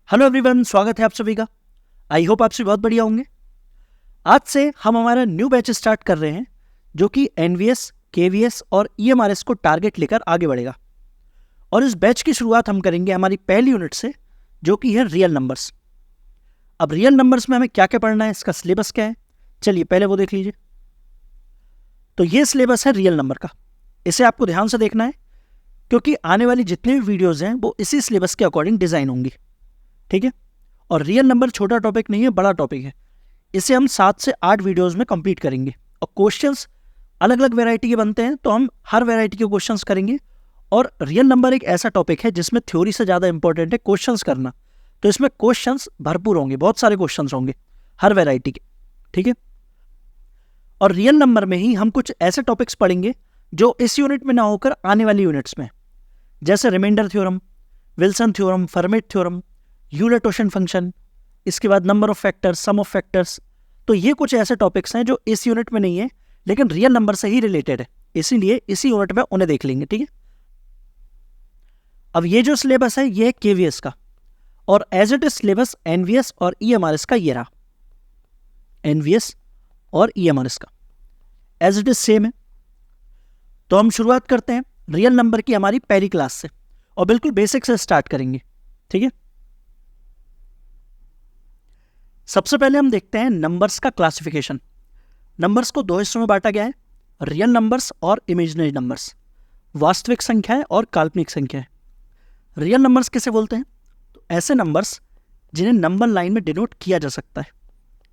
Hello everyone, स्वागत है आप सभी का। आई होप आप सभी बहुत बढ़िया होंगे। आज से हम हमारा न्यू बैच स्टार्ट कर रहे हैं जो कि एनवीएस, केवीएस और ईएमआरएस को टारगेट लेकर आगे बढ़ेगा। और इस बैच की शुरुआत हम करेंगे हमारी पहली यूनिट से, जो कि है रियल नंबर्स। अब रियल नंबर्स में हमें क्या क्या पढ़ना है, इसका सिलेबस क्या है, चलिए पहले वो देख लीजिए। तो ये सिलेबस है रियल नंबर का। इसे आपको ध्यान से देखना है क्योंकि आने वाली जितनी भी वीडियोज़ हैं वो इसी सिलेबस के अकॉर्डिंग डिज़ाइन होंगी, ठीक है। और रियल नंबर छोटा टॉपिक नहीं है, बड़ा टॉपिक है। इसे हम 7 से 8 वीडियोस में कंप्लीट करेंगे। और क्वेश्चंस अलग अलग वैरायटी के बनते हैं, तो हम हर वैरायटी के क्वेश्चंस करेंगे। और रियल नंबर एक ऐसा टॉपिक है जिसमें थ्योरी से ज़्यादा इंपॉर्टेंट है क्वेश्चंस करना। तो इसमें क्वेश्चंस भरपूर होंगे, बहुत सारे क्वेश्चंस होंगे हर वैरायटी के, ठीक है। और रियल नंबर में ही हम कुछ ऐसे टॉपिक्स पढ़ेंगे जो इस यूनिट में ना होकर आने वाली यूनिट्स में, जैसे remainder theorem, Wilson theorem, Fermat theorem, Euler totient function, इसके बाद number of factors, sum of factors. तो ये कुछ ऐसे टॉपिक्स हैं जो इस यूनिट में नहीं है लेकिन रियल नंबर से ही रिलेटेड है, इसीलिए इसी यूनिट में उन्हें देख लेंगे, ठीक है। अब ये जो सिलेबस है ये है केवीएस का, और as it is syllabus NVS और ईएमआरएस का ये रहा। एनवीएस और ईएमआरएस का एज इट इज सेम है। तो हम शुरुआत करते हैं रियल नंबर की हमारी पहली क्लास से, और बिल्कुल बेसिक से स्टार्ट करेंगे, ठीक है। सबसे पहले हम देखते हैं नंबर्स का क्लासिफिकेशन। नंबर्स को दो हिस्सों में बांटा गया है, रियल नंबर्स और इमेजिनरी नंबर्स, वास्तविक संख्याएं और काल्पनिक संख्याएं। रियल नंबर्स किसे बोलते हैं? तो ऐसे नंबर्स जिन्हें नंबर लाइन में डिनोट किया जा सकता है।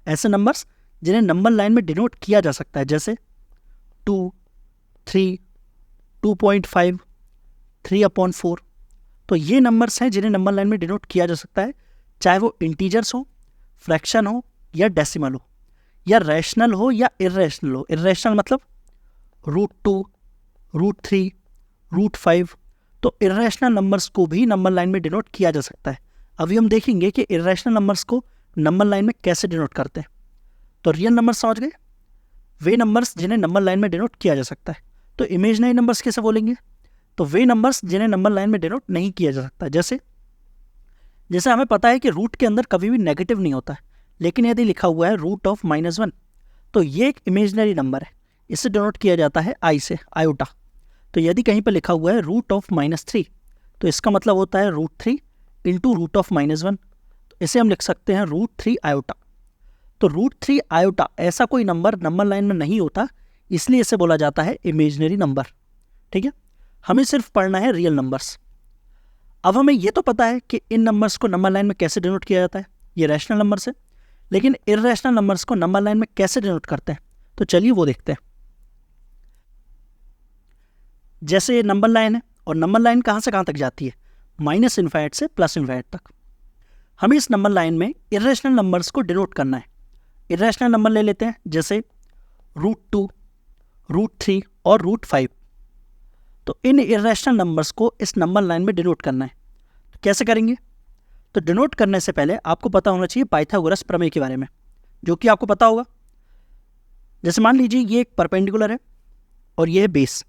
ऐसे नंबर्स जिन्हें नंबर लाइन में डिनोट किया जा सकता है, जैसे 2, 3, 2.5, 3/4। तो ये नंबर्स हैं जिन्हें नंबर लाइन में डिनोट किया जा सकता है, चाहे वो इंटीजर्स हो, फ्रैक्शन हो या डेसिमल हो, या रैशनल हो या इर्रेशनल हो। इर्रेशनल मतलब √2, √3, √5। तो इर्रेशनल नंबर्स को भी नंबर लाइन में डिनोट किया जा सकता है। अभी हम देखेंगे कि इर्रेशनल नंबर्स को नंबर लाइन में कैसे डिनोट करते हैं। तो रियल नंबर्स समझ गए, वे नंबर्स जिन्हें नंबर लाइन में डिनोट किया जा सकता है। तो इमेजिनरी नंबर्स कैसे बोलेंगे? तो वे नंबर्स जिन्हें नंबर लाइन में डिनोट नहीं किया जा सकता। जैसे हमें पता है कि रूट के अंदर कभी भी नेगेटिव नहीं होता है, लेकिन यदि लिखा हुआ है √(-1), तो ये एक इमेजिनरी नंबर है, इसे डिनोट किया जाता है आई से, आयोटा। तो यदि कहीं पर लिखा हुआ है √(-3), तो इसका मतलब होता है √3 इंटू √(-1). तो इसे हम लिख सकते हैं √3 आयोटा। तो √3 आयोटा ऐसा कोई नंबर नंबर लाइन में नहीं होता, इसलिए इसे बोला जाता है इमेजिनरी नंबर, ठीक है। हमें सिर्फ पढ़ना है रियल नंबर्स। अब हमें ये तो पता है कि इन नंबर्स को नंबर लाइन में कैसे डिनोट किया जाता है, ये रैशनल नंबर्स है। लेकिन इर्रेशनल नंबर्स को नंबर लाइन में कैसे डिनोट करते हैं, तो चलिए वो देखते हैं। जैसे ये नंबर लाइन है, और नंबर लाइन कहाँ से कहाँ तक जाती है? -∞ से +∞ तक। हमें इस नंबर लाइन में इर्रेशनल नंबर्स को डिनोट करना है। इर्रेशनल नंबर ले लेते हैं, जैसे √2, √3 और √5। तो इन इर्रेशनल नंबर्स को इस नंबर लाइन में डिनोट करना है। तो कैसे करेंगे? तो डिनोट करने से पहले आपको पता होना चाहिए पाइथागोरस प्रमेय के बारे में, जो कि आपको पता होगा। जैसे मान लीजिए ये एक परपेंडिकुलर है और ये है बेस।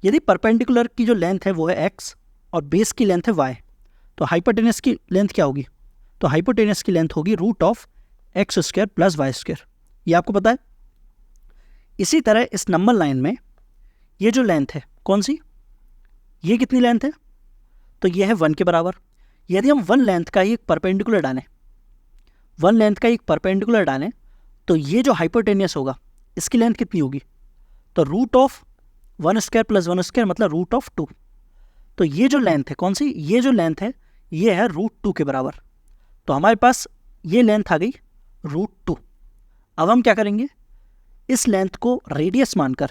यदि परपेंडिकुलर की जो लेंथ है वो है x और बेस की लेंथ है y, तो हाइपोटेनस की लेंथ क्या होगी? तो हाइपोटेनस की लेंथ होगी √(x² + y²। ये आपको पता है। इसी तरह इस नंबर लाइन में ये जो लेंथ है, कौन सी, ये कितनी लेंथ है? तो ये है 1 के बराबर। यदि हम 1 लेंथ का ही एक परपेंडिकुलर डालें, 1 लेंथ का एक परपेंडिकुलर डालें, तो ये जो हाइपोटेनियस होगा इसकी लेंथ कितनी होगी? तो √(1² + 1² मतलब √2। तो ये जो लेंथ है, कौन सी, ये जो लेंथ है ये है √2 के बराबर। तो हमारे पास ये लेंथ आ गई √2। अब हम क्या करेंगे? इस लेंथ को रेडियस मानकर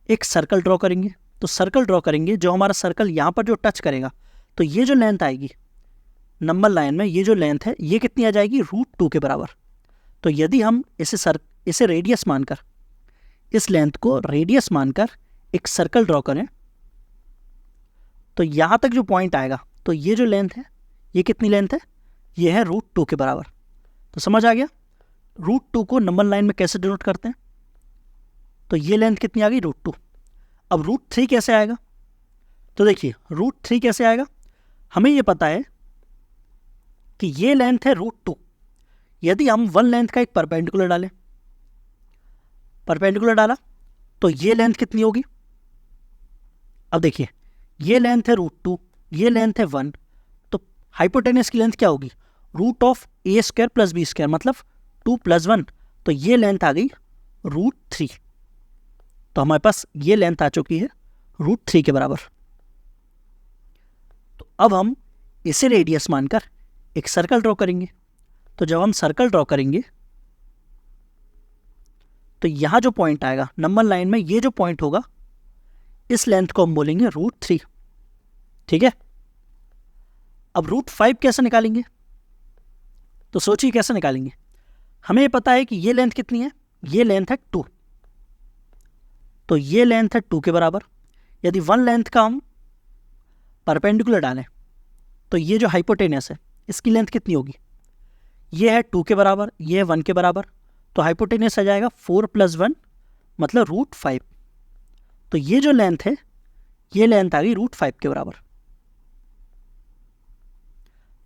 एक सर्कल ड्रॉ करेंगे। तो सर्कल ड्रॉ करेंगे, जो हमारा सर्कल यहाँ पर जो टच करेगा, तो ये जो लेंथ आएगी नंबर लाइन में, ये जो लेंथ है ये कितनी आ जाएगी? √2 के बराबर। तो यदि हम इसे रेडियस मानकर, इस लेंथ को रेडियस मानकर एक सर्कल ड्रॉ करें, तो यहाँ तक जो पॉइंट आएगा, तो ये जो लेंथ है ये कितनी लेंथ है? ये है √2 के बराबर। तो समझ आ गया √2 को नंबर लाइन में कैसे डिनोट करते हैं। तो ये लेंथ कितनी आ गई? √2। अब √3 कैसे आएगा? तो देखिए √3 कैसे आएगा, हमें ये पता है कि ये लेंथ है √2। यदि हम वन लेंथ का एक परपेंडिकुलर डालें, परपेंडिकुलर डाला तो ये लेंथ कितनी होगी? अब देखिए, ये लेंथ है √2, ये लेंथ है 1, तो हाइपोटेनस की लेंथ क्या होगी? √(a² + b², मतलब 2 + 1, तो ये लेंथ आ गई √3। तो हमारे पास ये लेंथ आ चुकी है √3 के बराबर। तो अब हम इसे रेडियस मानकर एक सर्कल ड्रॉ करेंगे। तो जब हम सर्कल ड्रॉ करेंगे तो यहां जो पॉइंट आएगा नंबर लाइन में, ये जो पॉइंट होगा, इस लेंथ को हम बोलेंगे √3। ठीक है। अब √5 कैसे निकालेंगे? तो सोचिए कैसे निकालेंगे। हमें पता है कि ये लेंथ कितनी है, ये लेंथ है 2, तो ये लेंथ है 2 के बराबर। यदि वन लेंथ का हम परपेंडिकुलर डालें तो ये जो हाइपोटेनस है इसकी लेंथ कितनी होगी? ये है 2 के बराबर, ये है 1 के बराबर, तो हाइपोटेनस आ जाएगा 4 + 1 मतलब √5। तो ये जो लेंथ है ये लेंथ आ गई √5 के बराबर।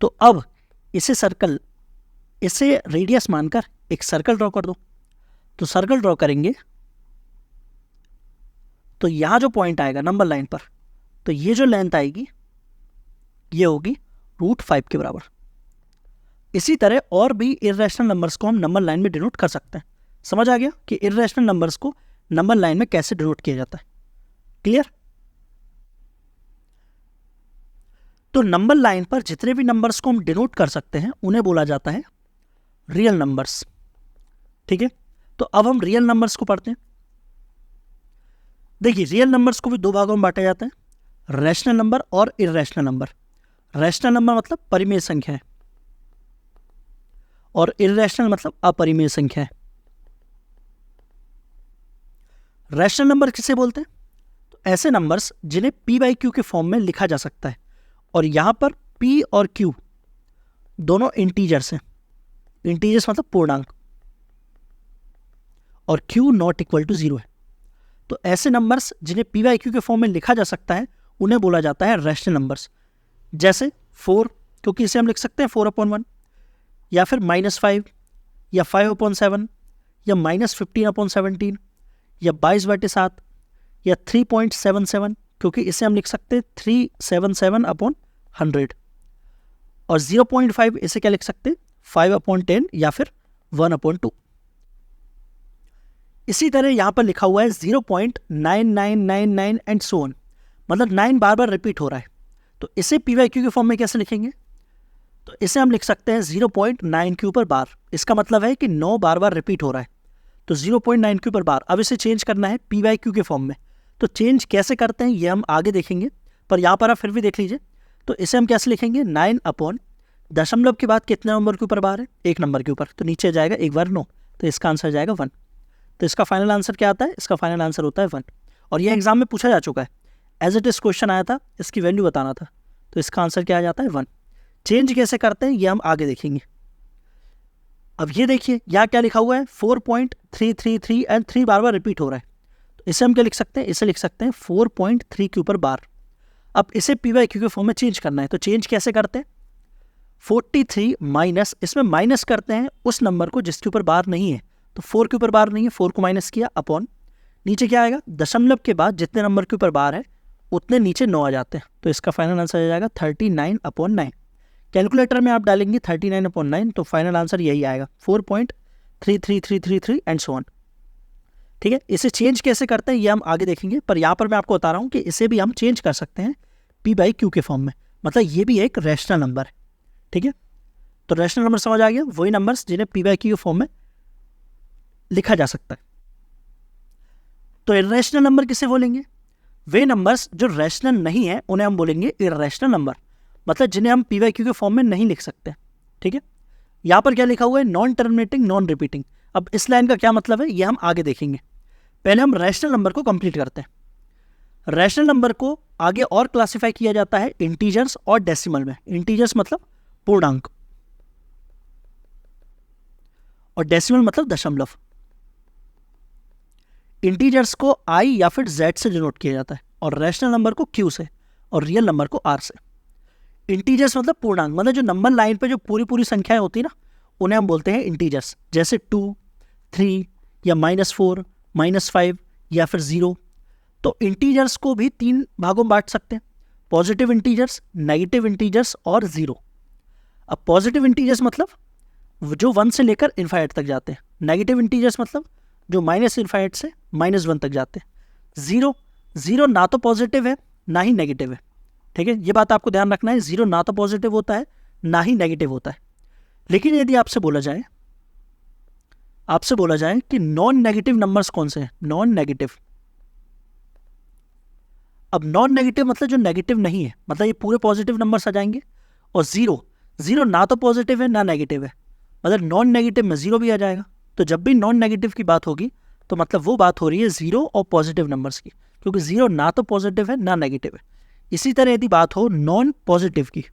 तो अब इसे रेडियस मानकर एक सर्कल ड्रॉ कर दो। तो सर्कल ड्रॉ करेंगे तो यहां जो पॉइंट आएगा नंबर लाइन पर, तो ये जो लेंथ आएगी ये होगी √5 के बराबर। इसी तरह और भी इर्रेशनल नंबर्स को हम नंबर लाइन में डिनोट कर सकते हैं। समझ आ गया कि इर्रेशनल नंबर्स को नंबर लाइन में कैसे डिनोट किया जाता है? क्लियर? तो नंबर लाइन पर जितने भी नंबर्स को हम डिनोट कर सकते हैं उन्हें बोला जाता है रियल नंबर्स। ठीक है। तो अब हम रियल नंबर्स को पढ़ते हैं। देखिए, रियल नंबर्स को भी दो भागों में बांटा जाता है, रैशनल नंबर और इर्रेशनल नंबर। रैशनल नंबर मतलब परिमेय संख्या है और इर्रेशनल मतलब अपरिमेय संख्या है। रैशनल नंबर किसे बोलते हैं? तो ऐसे नंबर्स जिन्हें p/q के फॉर्म में लिखा जा सकता है, और यहां पर p और q दोनों इंटीजर्स हैं। इंटीजर्स मतलब पूर्णांक, और q ≠ 0 है। तो ऐसे नंबर्स जिन्हें p/q के फॉर्म में लिखा जा सकता है उन्हें बोला जाता है रैशनल नंबर्स। जैसे 4, क्योंकि इसे हम लिख सकते हैं 4/1, या फिर -5, या 5/7, या -15/17, या 22/7, या 3.77, क्योंकि इसे हम लिख सकते हैं 377/100, और 0.5 इसे क्या लिख सकते हैं 5/10, या फिर 1/2। इसी तरह यहां पर लिखा हुआ है 0.9999 एंड सो ऑन, मतलब 9 बार बार रिपीट हो रहा है। तो इसे p/q के फॉर्म में कैसे लिखेंगे? तो इसे हम लिख सकते हैं 0.9q/बार। इसका मतलब है कि 9 बार बार रिपीट हो रहा है, तो 0.9q/बार। अब इसे चेंज करना है p/q के फॉर्म में। तो चेंज कैसे करते हैं ये हम आगे देखेंगे, पर यहाँ पर आप फिर भी देख लीजिए। तो इसे हम कैसे लिखेंगे? 9 दशमलव के बाद कितने नंबर के ऊपर बार है? 1 नंबर के ऊपर, तो नीचे जाएगा 1 बार 9, तो इसका आंसर जाएगा 1। तो इसका फाइनल आंसर क्या आता है? इसका फाइनल आंसर होता है 1। और यह एग्जाम में पूछा जा चुका है, एज इट इज क्वेश्चन आया था, इसकी वैल्यू बताना था, तो इसका आंसर क्या आ जाता है 1। चेंज कैसे करते हैं ये हम आगे देखेंगे। अब ये देखिए यहाँ क्या लिखा हुआ है 4.333 एंड 3 बार बार रिपीट हो रहा है, तो इसे हम क्या लिख सकते हैं? इसे लिख सकते हैं 4.3q/बार। अब इसे p/q के फॉर्म में चेंज करना है, तो चेंज कैसे करते हैं? 43 माइनस, इसमें माइनस करते हैं उस नंबर को जिसके ऊपर बार नहीं है, तो 4 के ऊपर बार नहीं है, 4 को माइनस किया, अपॉन नीचे क्या आएगा? दशमलव के बाद जितने नंबर के ऊपर बार है उतने नीचे 9 आ जाते हैं, तो इसका फाइनल आंसर आ जाएगा 39/9। कैलकुलेटर में आप डालेंगे 39/9, तो फाइनल आंसर यही आएगा 4.33333 एंड सो ऑन। ठीक है। इसे चेंज कैसे करते हैं ये हम आगे देखेंगे, पर यहाँ पर मैं आपको बता रहा हूँ कि इसे भी हम चेंज कर सकते हैं p/q के फॉर्म में, मतलब ये भी एक रैशनल नंबर है। ठीक है। तो रैशनल नंबर समझ आ गया, वही नंबर्स जिन्हें p/q के फॉर्म में लिखा जा सकता है। तो इर्रेशनल नंबर किसे बोलेंगे? वे नंबर्स जो रैशनल नहीं है उन्हें हम बोलेंगे इर्रेशनल नंबर, मतलब जिन्हें हम p/q के फॉर्म में नहीं लिख सकते। ठीक है। यहाँ पर क्या लिखा हुआ है? Non terminating non repeating. अब इस लाइन का क्या मतलब है ये हम आगे देखेंगे। पहले हम रैशनल नंबर को कंप्लीट करते हैं। रैशनल नंबर को आगे और क्लासिफाई किया जाता है इंटीजर्स और डेसिमल में। इंटीजर्स मतलब पूर्णांक, और डेसिमल मतलब दशमलव। इंटीजर्स को i या फिर z से डिनोट किया जाता है, और रैशनल नंबर को q से, और रियल नंबर को r से। इंटीजर्स मतलब पूर्णांक, मतलब जो नंबर लाइन पे जो पूरी पूरी संख्याएं होती है ना, उन्हें हम बोलते हैं इंटीजर्स, जैसे 2, 3 या -4, -5 या फिर 0। तो इंटीजर्स को भी 3 भागों में बांट सकते हैं, पॉजिटिव इंटीजर्स, नेगेटिव इंटीजर्स और 0। अब पॉजिटिव इंटीजर्स मतलब जो 1 से लेकर इन्फाइनाइट तक जाते हैं, नेगेटिव इंटीजर्स मतलब जो -∞ से -1 तक जाते हैं। 0 ना तो पॉजिटिव है ना ही नेगेटिव है, ठीक है, ये बात आपको ध्यान रखना है। 0 ना तो पॉजिटिव होता है ना ही नेगेटिव होता है। लेकिन यदि आपसे बोला जाए कि नॉन नेगेटिव नंबर्स कौन से हैं, नॉन नेगेटिव। अब नॉन नेगेटिव मतलब जो नेगेटिव नहीं है, मतलब ये पूरे पॉजिटिव नंबर्स आ जाएंगे। और 0 ना तो पॉजिटिव है ना नेगेटिव है, मतलब नॉन नेगेटिव में 0 भी आ जाएगा। तो जब भी नॉन नेगेटिव की बात होगी तो मतलब वो बात हो रही है 0 और पॉजिटिव नंबर्स की, क्योंकि 0 ना तो पॉजिटिव है ना नेगेटिव है। इसी तरह यदि बात हो नॉन पॉजिटिव की,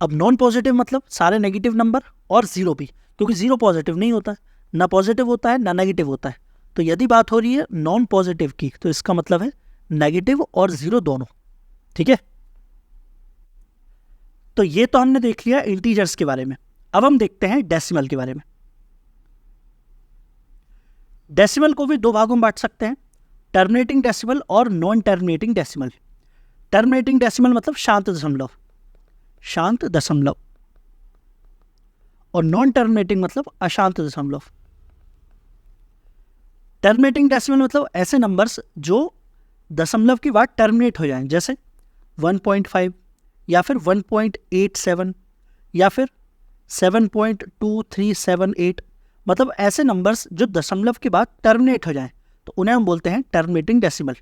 अब नॉन पॉजिटिव मतलब सारे नेगेटिव नंबर और 0 भी, क्योंकि 0 पॉजिटिव नहीं होता है, ना पॉजिटिव होता है ना नेगेटिव होता है। तो यदि बात हो रही है नॉन पॉजिटिव की तो इसका मतलब है नेगेटिव और 0 दोनों, ठीक है। तो ये तो हमने देख लिया इंटीजर्स के बारे में। अब हम देखते हैं डेसिमल के बारे में। डेसिमल को भी 2 भागों में बांट सकते हैं, टर्मिनेटिंग डेसिमल और non terminating decimal. Terminating decimal मतलब शांत दशमलव, और नॉन टर्मिनेटिंग मतलब अशांत दशमलव। टर्मिनेटिंग डेसिमल मतलब ऐसे नंबर्स जो दशमलव की बात टर्मिनेट हो जाएं, जैसे 1.5 या फिर 1.87 या फिर 7.2378, मतलब ऐसे नंबर्स जो दशमलव के बाद टर्मिनेट हो जाएं तो उन्हें हम बोलते हैं टर्मिनेटिंग डेसिमल।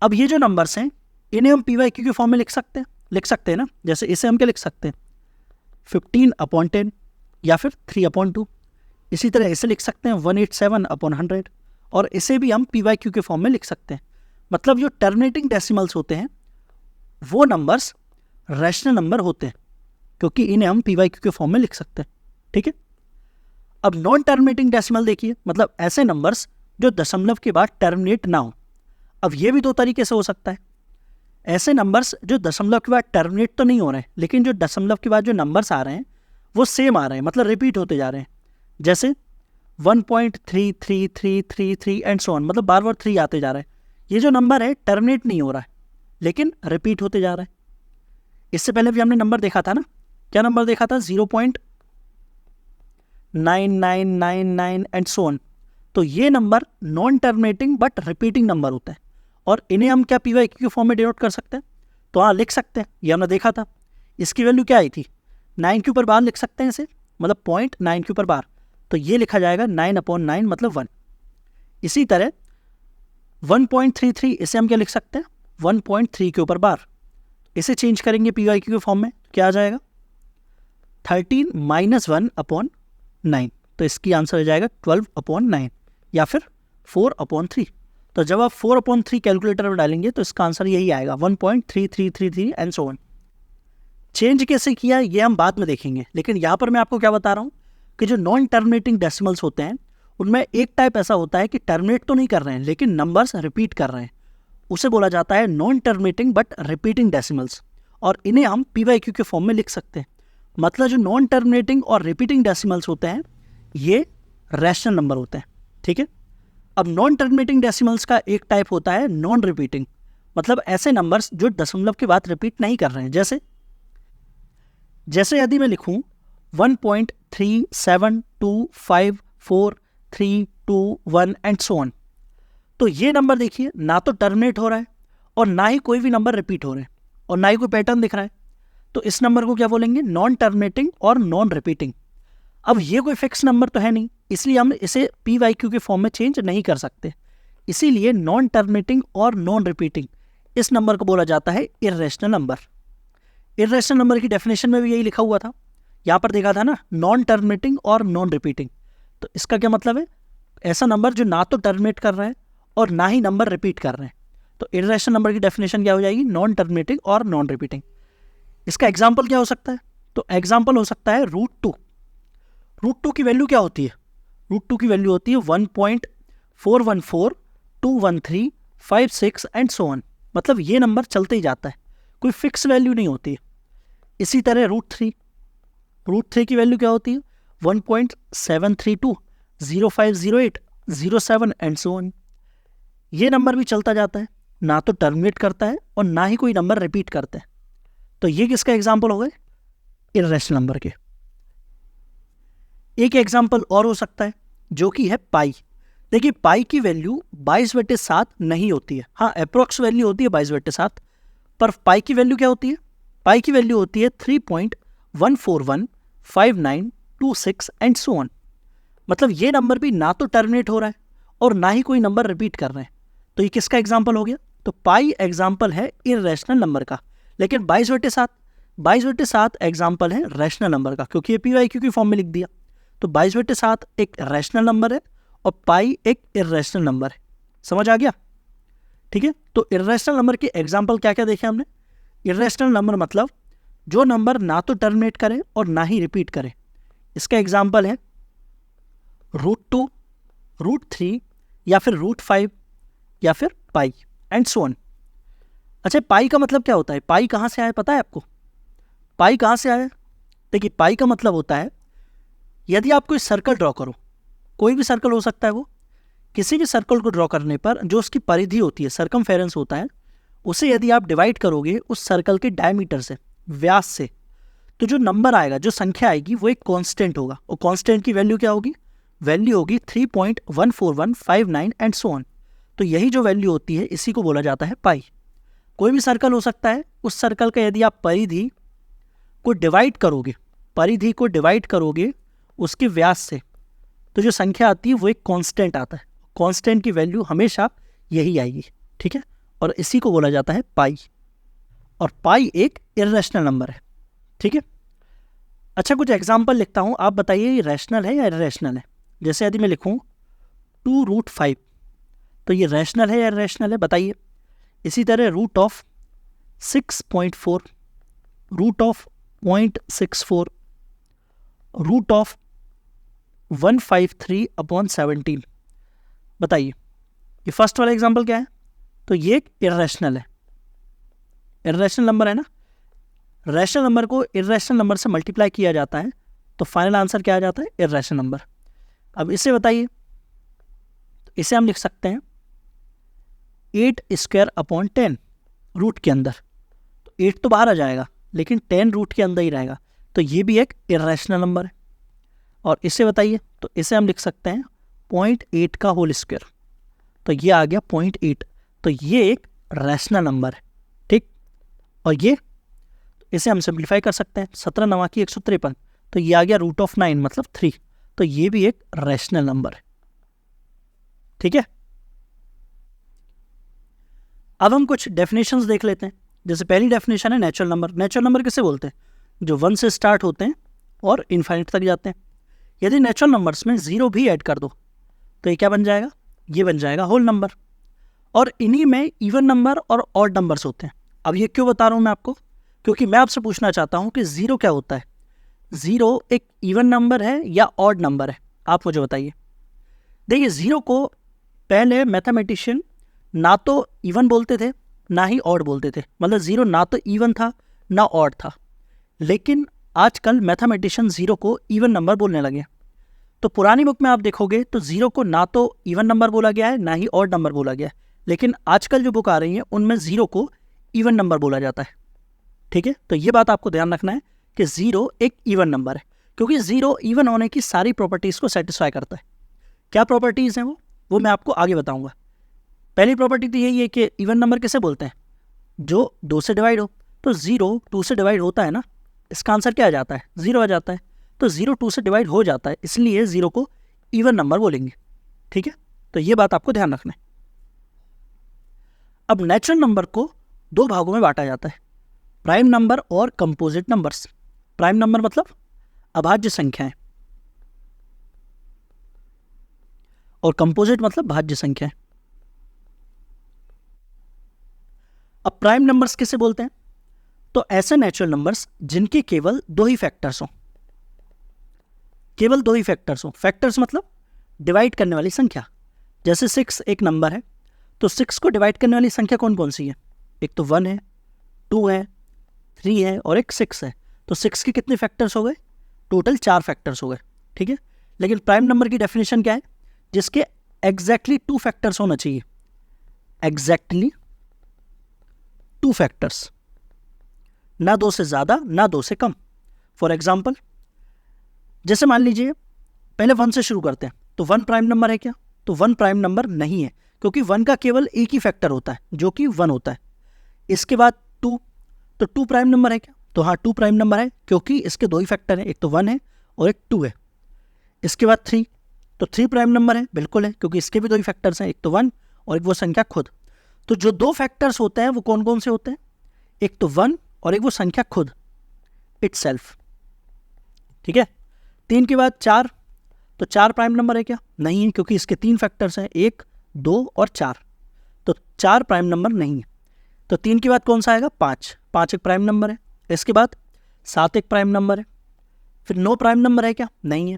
अब ये जो नंबर्स हैं इन्हें हम PYQ के फॉर्म में लिख सकते हैं ना, जैसे इसे हम क्या लिख सकते हैं 15/10 या फिर 3/2। इसी तरह इसे लिख सकते हैं 187/100, और इसे भी हम PYQ के फॉर्म में लिख सकते हैं। मतलब जो टर्मिनेटिंग डेसिमल्स होते हैं वो नंबर्स रैशनल नंबर होते हैं, क्योंकि इन्हें हम PYQ के फॉर्म में लिख सकते हैं, ठीक है। अब नॉन टर्मिनेटिंग डेसिमल देखिए, मतलब ऐसे नंबर्स जो दशमलव के बाद टर्मिनेट ना हो। अब ये भी 2 तरीके से हो सकता है, ऐसे नंबर्स जो दशमलव के बाद टर्मिनेट तो नहीं हो रहे हैं, लेकिन जो दशमलव के बाद जो नंबर्स आ रहे हैं वो सेम आ रहे हैं, मतलब रिपीट होते जा रहे हैं, जैसे 1.3333 एंड सो ऑन, मतलब बार बार 3 आते जा रहे हैं। ये जो नंबर है टर्मिनेट नहीं हो रहा है लेकिन रिपीट होते जा रहा है। इससे पहले भी हमने नंबर देखा था ना, क्या नंबर देखा था 0.9999 एंड सो ऑन। तो ये number non terminating but repeating number होता है, और इन्हें हम क्या PYQ के फॉर्म में डिनोट कर सकते हैं, तो हाँ लिख सकते हैं। ये हमने देखा था, इसकी वैल्यू क्या आई थी 9 के ऊपर बार लिख सकते हैं इसे, मतलब 0.9 के ऊपर बार, तो ये लिखा जाएगा 9/9 मतलब 1। इसी तरह 1.33 इसे हम क्या लिख सकते हैं 1.3 के ऊपर बार, इसे चेंज करेंगे PYQ के फॉर्म में, क्या आ जाएगा 13 - 1/9, तो इसकी आंसर हो जाएगा 12/9 या फिर 4/3। तो जब आप 4/3 कैलकुलेटर में डालेंगे तो इसका आंसर यही आएगा 1.3333 एंड सो ऑन। चेंज कैसे किया ये हम बाद में देखेंगे, लेकिन यहाँ पर मैं आपको क्या बता रहा हूँ कि जो नॉन टर्मिनेटिंग डेसिमल्स होते हैं उनमें एक टाइप ऐसा होता है कि टर्मिनेट तो नहीं कर रहे हैं लेकिन नंबर्स रिपीट कर रहे हैं, उसे बोला जाता है non terminating but repeating decimals, और इन्हें हम PYQ के फॉर्म में लिख सकते हैं। मतलब जो नॉन टर्मिनेटिंग और रिपीटिंग डेसिमल्स होते हैं ये रैशनल नंबर होते हैं, ठीक है। अब नॉन टर्मिनेटिंग डेसिमल्स का एक टाइप होता है नॉन रिपीटिंग, मतलब ऐसे नंबर्स जो दशमलव के बाद रिपीट नहीं कर रहे हैं, जैसे यदि मैं लिखूं 1.37254321 एंड सो ऑन, तो ये नंबर देखिए ना तो टर्मिनेट हो रहा है और ना ही कोई भी नंबर रिपीट हो रहे हैं और ना ही कोई पैटर्न दिख रहा है, तो इस नंबर को क्या बोलेंगे नॉन टर्मिनेटिंग और नॉन रिपीटिंग। अब ये कोई फिक्स नंबर तो है नहीं, इसलिए हम इसे PYQ के फॉर्म में चेंज नहीं कर सकते, इसीलिए नॉन टर्मिनेटिंग और नॉन रिपीटिंग इस नंबर को बोला जाता है इर्रेशनल नंबर। इर्रेशनल नंबर की डेफिनेशन में भी यही लिखा हुआ था, यहाँ पर देखा था ना नॉन टर्मिनेटिंग और नॉन रिपीटिंग, तो इसका क्या मतलब है ऐसा नंबर जो ना तो टर्मिनेट कर रहा है और ना ही नंबर रिपीट कर रहे हैं। तो इर्रेशनल नंबर की डेफिनेशन क्या हो जाएगी नॉन टर्मिनेटिंग और नॉन रिपीटिंग। इसका एग्जाम्पल क्या हो सकता है, तो एग्जाम्पल हो सकता है √2। √2 की वैल्यू क्या होती है, √2 की वैल्यू होती है 1.41421356 एंड सो ऑन, मतलब ये नंबर चलते ही जाता है, कोई फिक्स वैल्यू नहीं होती है। इसी तरह रूट थ्री की वैल्यू क्या होती है? 1.732, 0508, 07 एंड सो ऑन। ये नंबर भी चलता जाता है, ना तो टर्मिनेट करता है और ना ही कोई नंबर रिपीट करता है। तो ये किसका एग्जाम्पल हो गए? इर्रेशनल नंबर के। एक एग्जाम्पल और हो सकता है जो कि है पाई। देखिए पाई की वैल्यू 22/7 नहीं होती है, हाँ अप्रोक्स वैल्यू होती है 22/7, पर पाई की वैल्यू क्या होती है? पाई की वैल्यू होती है 3.1415926 एंड सो ऑन। मतलब ये नंबर भी ना तो टर्मिनेट हो रहा है और ना ही कोई नंबर रिपीट कर रहे हैं। तो ये किसका एग्जाम्पल हो गया? तो पाई एग्जाम्पल है इर्रेशनल नंबर का, लेकिन 22/7 एग्जाम्पल है रैशनल नंबर का, क्योंकि ये PYQ की फॉर्म में लिख दिया। तो 22/7 एक रैशनल नंबर है और पाई एक इर्रेशनल नंबर है। समझ आ गया? ठीक है, तो इर्रेशनल नंबर के एग्जाम्पल क्या क्या देखे हमने? इर्रेशनल नंबर मतलब जो नंबर ना तो टर्मिनेट करे और ना ही रिपीट करे। इसका एग्जाम्पल है √2, √3 या फिर √5 या फिर पाई एंड सो ऑन। अच्छा पाई का मतलब क्या होता है? पाई कहाँ से आया पता है आपको? पाई कहाँ से आया? देखिए पाई का मतलब होता है यदि आप कोई सर्कल ड्रॉ करो, कोई भी सर्कल हो सकता है, वो किसी भी सर्कल को ड्रॉ करने पर जो उसकी परिधि होती है, सर्कमफेरेंस होता है, उसे यदि आप डिवाइड करोगे उस सर्कल के डायमीटर से, व्यास से, तो जो नंबर आएगा, जो संख्या आएगी वो एक कांस्टेंट होगा। और कांस्टेंट की वैल्यू क्या होगी? वैल्यू होगी 3.14159 एंड सो ऑन। तो यही जो वैल्यू होती है इसी को बोला जाता है पाई। कोई भी सर्कल हो सकता है, उस सर्कल का यदि आप परिधि को डिवाइड करोगे उसके व्यास से, तो जो संख्या आती है वो एक कांस्टेंट आता है। कांस्टेंट की वैल्यू हमेशा यही आएगी, ठीक है, और इसी को बोला जाता है पाई। और पाई एक इर्रेशनल नंबर है, ठीक है। अच्छा कुछ एग्जांपल लिखता हूँ, आप बताइए ये रैशनल है या इर्रेशनल है। जैसे यदि मैं लिखूँ 2√5, तो ये रैशनल है या इर्रेशनल है बताइए। इसी तरह √6.4, √0.64, √153/17, बताइए ये फर्स्ट वाला एग्जांपल क्या है? तो ये एक इर्रेशनल है, इर्रेशनल नंबर है ना। रैशनल नंबर को इर्रेशनल नंबर से मल्टीप्लाई किया जाता है तो फाइनल आंसर क्या आ जाता है? Irrational number. अब इसे बताइए, तो इसे हम लिख सकते हैं 8² रूट के अंदर, तो 8 तो बाहर आ जाएगा लेकिन 10 रूट के अंदर ही रहेगा, तो ये भी एक इर्रेशनल नंबर है। और इसे बताइए, तो इसे हम लिख सकते हैं 0.8 का होल स्क्वायर, तो ये आ गया 0.8, तो ये एक रैशनल नंबर है, ठीक। और ये इसे हम सिंप्लीफाई कर सकते हैं, 17×9 = 153, तो ये आ गया √9 मतलब 3, तो ये भी एक रैशनल नंबर है, ठीक है। अब हम कुछ डेफिनेशंस देख लेते हैं। जैसे पहली डेफिनेशन है नेचुरल नंबर। नेचुरल नंबर किसे बोलते हैं? जो 1 से स्टार्ट होते हैं और इन्फाइनिट तक जाते हैं। यदि नेचुरल नंबर्स में 0 भी ऐड कर दो तो ये क्या बन जाएगा? ये बन जाएगा होल नंबर। और इन्हीं में इवन नंबर और ऑड नंबर्स होते हैं। अब ये क्यों बता रहा हूँ मैं आपको? क्योंकि मैं आपसे पूछना चाहता हूँ कि 0 क्या होता है? 0 एक इवन नंबर है या ऑड नंबर है? आप मुझे बताइए। देखिए 0 को पहले मैथमेटिशियन ना तो इवन बोलते थे ना ही ऑड बोलते थे, मतलब 0 ना तो इवन था ना ऑड था। लेकिन आजकल मैथमेटिशियन 0 को इवन नंबर बोलने लगे। तो पुरानी बुक में आप देखोगे तो 0 को ना तो इवन नंबर बोला गया है ना ही ऑड नंबर बोला गया है, लेकिन आजकल जो बुक आ रही है उनमें 0 को इवन नंबर बोला जाता है, ठीक है। तो ये बात आपको ध्यान रखना है कि 0 एक इवन नंबर है, क्योंकि 0 इवन होने की सारी प्रॉपर्टीज़ को सेटिस्फाई करता है। क्या प्रॉपर्टीज़ हैं वो मैं आपको आगे बताऊंगा। पहली प्रॉपर्टी तो यही है कि इवन नंबर किसे बोलते हैं? जो 2 से डिवाइड हो। तो 0 2 से डिवाइड होता है ना, इसका आंसर क्या आ जाता है? 0 आ जाता है। तो 0 2 से डिवाइड हो जाता है, इसलिए 0 को इवन नंबर बोलेंगे, ठीक है। तो ये बात आपको ध्यान रखना है। अब नेचुरल नंबर को 2 भागों में बांटा जाता है, प्राइम नंबर और कंपोजिट नंबर्स। प्राइम नंबर मतलब अभाज्य संख्याएं, और कंपोजिट मतलब भाज्य संख्याएं। अब प्राइम नंबर्स किसे बोलते हैं? तो ऐसे नेचुरल नंबर्स जिनके केवल 2 ही फैक्टर्स हों, केवल 2 ही फैक्टर्स हों। फैक्टर्स मतलब डिवाइड करने वाली संख्या। जैसे 6 एक नंबर है, तो 6 को डिवाइड करने वाली संख्या कौन कौन सी है? एक तो 1 है, 2 है, 3 है और एक 6 है। तो 6 के कितने फैक्टर्स हो गए? टोटल 4 फैक्टर्स हो गए, ठीक है। लेकिन प्राइम नंबर की डेफिनेशन क्या है? जिसके एग्जैक्टली 2 फैक्टर्स होना चाहिए, एग्जैक्टली 2 फैक्टर्स, ना 2 से ज़्यादा ना 2 से कम। फॉर एग्जाम्पल, जैसे मान लीजिए पहले 1 से शुरू करते हैं, तो 1 प्राइम नंबर है क्या? तो 1 प्राइम नंबर नहीं है, क्योंकि 1 का केवल एक ही फैक्टर होता है जो कि 1 होता है। इसके बाद 2, तो 2 प्राइम नंबर है क्या? तो हाँ 2 प्राइम नंबर है, क्योंकि इसके 2 ही फैक्टर हैं, एक तो 1 है और एक 2 है। इसके बाद 3, तो 3 प्राइम नंबर है, बिल्कुल है, क्योंकि इसके भी 2 ही फैक्टर्स हैं, एक तो 1 और एक वो संख्या खुद। तो जो 2 फैक्टर्स होते हैं वो कौन कौन से होते हैं? एक तो 1 और एक वो संख्या खुद, इटसेल्फ, ठीक है। 3 के बाद 4, तो 4 प्राइम नंबर है क्या? नहीं है, क्योंकि इसके 3 फैक्टर्स हैं, 1, 2 और 4, तो 4 प्राइम नंबर नहीं है। तो 3 के बाद कौन सा आएगा? 5, 5 एक प्राइम नंबर है। इसके बाद 7 एक प्राइम नंबर है। फिर 9 प्राइम नंबर है क्या? नहीं है।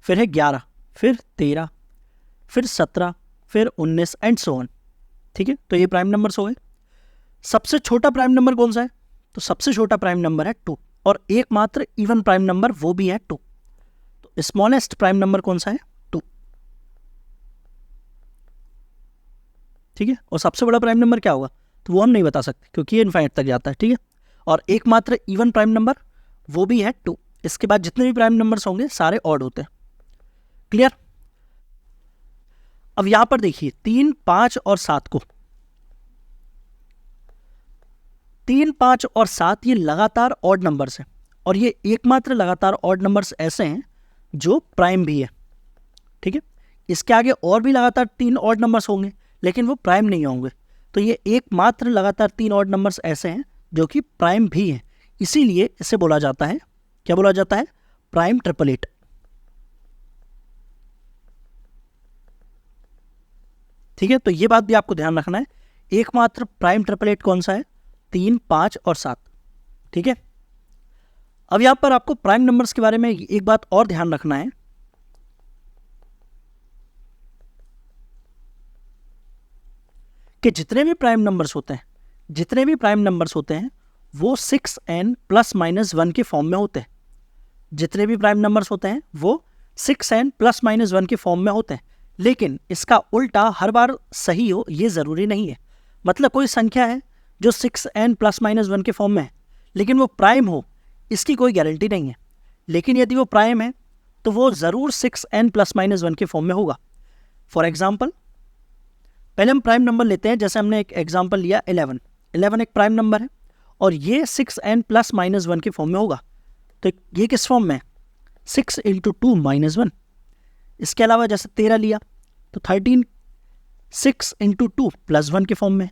फिर है 11, फिर 13, फिर 17, फिर 19 एंड सो ऑन, ठीक है। तो ये प्राइम नंबर्स हो गए। सबसे छोटा प्राइम नंबर कौन सा है? तो सबसे छोटा प्राइम नंबर है 2, और एकमात्र इवन प्राइम नंबर वो भी है 2। तो स्मॉलेस्ट प्राइम नंबर कौन सा है? 2, ठीक है। और सबसे बड़ा प्राइम नंबर क्या होगा? तो वो हम नहीं बता सकते, क्योंकि ये इनफाइनाइट तक जाता है, ठीक है। और एकमात्र इवन प्राइम नंबर वो भी है 2। इसके बाद जितने भी प्राइम नंबर्स होंगे सारे ऑड होते हैं। क्लियर? अब यहां पर देखिए 3, 5 और 7 को, 3, 5 और 7 ये लगातार ऑड नंबर्स हैं, और ये एकमात्र लगातार ऑड नंबर्स ऐसे हैं जो प्राइम भी है, ठीक है। इसके आगे और भी लगातार 3 ऑड नंबर्स होंगे, लेकिन वो प्राइम नहीं होंगे। तो ये एकमात्र लगातार 3 ऑड नंबर्स ऐसे हैं जो कि प्राइम भी हैं। इसीलिए इसे बोला जाता है, क्या बोला जाता है? Prime triplet. ठीक है, तो ये बात भी आपको ध्यान रखना है, एकमात्र प्राइम ट्रिपलेट कौन सा है? 3, 5 और 7, ठीक है। अब यहां पर आपको प्राइम नंबर्स के बारे में एक बात और ध्यान रखना है कि जितने भी प्राइम नंबर्स होते हैं वो 6n प्लस माइनस 1 के फॉर्म में होते हैं। जितने भी प्राइम नंबर्स होते हैं वो 6n प्लस माइनस 1 के फॉर्म में होते हैं। लेकिन इसका उल्टा हर बार सही हो ये ज़रूरी नहीं है। मतलब कोई संख्या है जो 6n प्लस माइनस 1 के फॉर्म में है, लेकिन वो प्राइम हो, इसकी कोई गारंटी नहीं है। लेकिन यदि वो प्राइम है तो वो ज़रूर 6n प्लस माइनस 1 के फॉर्म में होगा। फॉर एग्जाम्पल, पहले हम प्राइम नंबर लेते हैं। जैसे हमने एक एग्जाम्पल लिया 11 एक प्राइम नंबर है, और ये 6n प्लस माइनस 1 के फॉर्म में होगा। तो ये किस फॉर्म में है? 6 इंटू 2 माइनस 1। इसके अलावा जैसे 13 लिया तो 13 6 इंटू 2 प्लस 1 के फॉर्म में।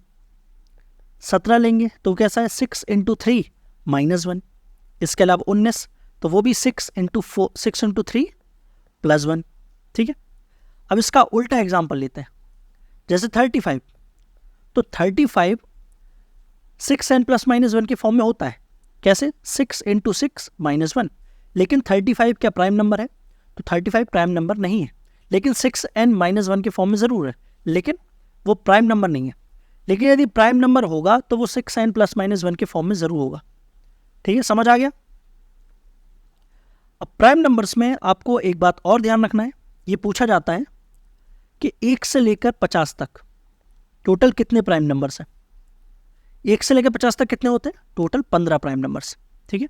17 लेंगे तो कैसा है? 6 इंटू 3 माइनस 1। इसके अलावा 19 तो वो भी 6 इंटू 3 प्लस 1, ठीक है। अब इसका उल्टा एग्जाम्पल लेते हैं, जैसे 35, तो 35 6n प्लस माइनस 1 के फॉर्म में होता है। कैसे? 6 इंटू 6 माइनस 1। लेकिन 35 क्या प्राइम नंबर है? तो 35 प्राइम नंबर नहीं है, लेकिन 6n माइनस 1 के फॉर्म में ज़रूर है, लेकिन वो प्राइम नंबर नहीं है। लेकिन यदि प्राइम नंबर होगा तो वो 6n प्लस माइनस 1 के फॉर्म में ज़रूर होगा, ठीक है। समझ आ गया? अब प्राइम नंबर्स में आपको एक बात और ध्यान रखना है, ये पूछा जाता है कि 1 से लेकर 50 तक टोटल कितने प्राइम नंबर्स हैं? 1 से लेकर 50 तक कितने होते हैं? टोटल 15 प्राइम नंबर्स, ठीक है।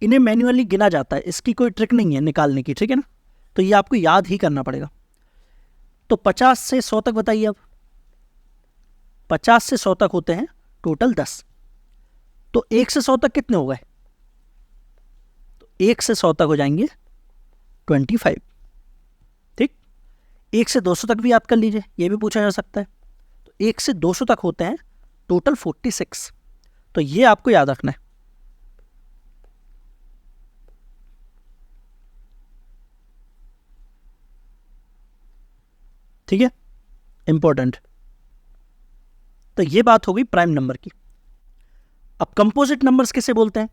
इन्हें मैन्युअली गिना जाता है, इसकी कोई ट्रिक नहीं है निकालने की, ठीक है ना। तो ये आपको याद ही करना पड़ेगा। तो 50 से 100 तक बताइए। अब 50 से 100 तक होते हैं टोटल 10। तो 1 से 100 तक कितने हो गए? तो 1 से 100 तक हो जाएंगे 25, ठीक। 1 से 200 तक भी याद कर लीजिए, ये भी पूछा जा सकता है। तो 1 से 200 तक होते हैं टोटल 46। तो ये आपको याद रखना है, ठीक है, इंपॉर्टेंट। तो ये बात हो गई प्राइम नंबर की। अब कंपोजिट नंबर्स किसे बोलते हैं?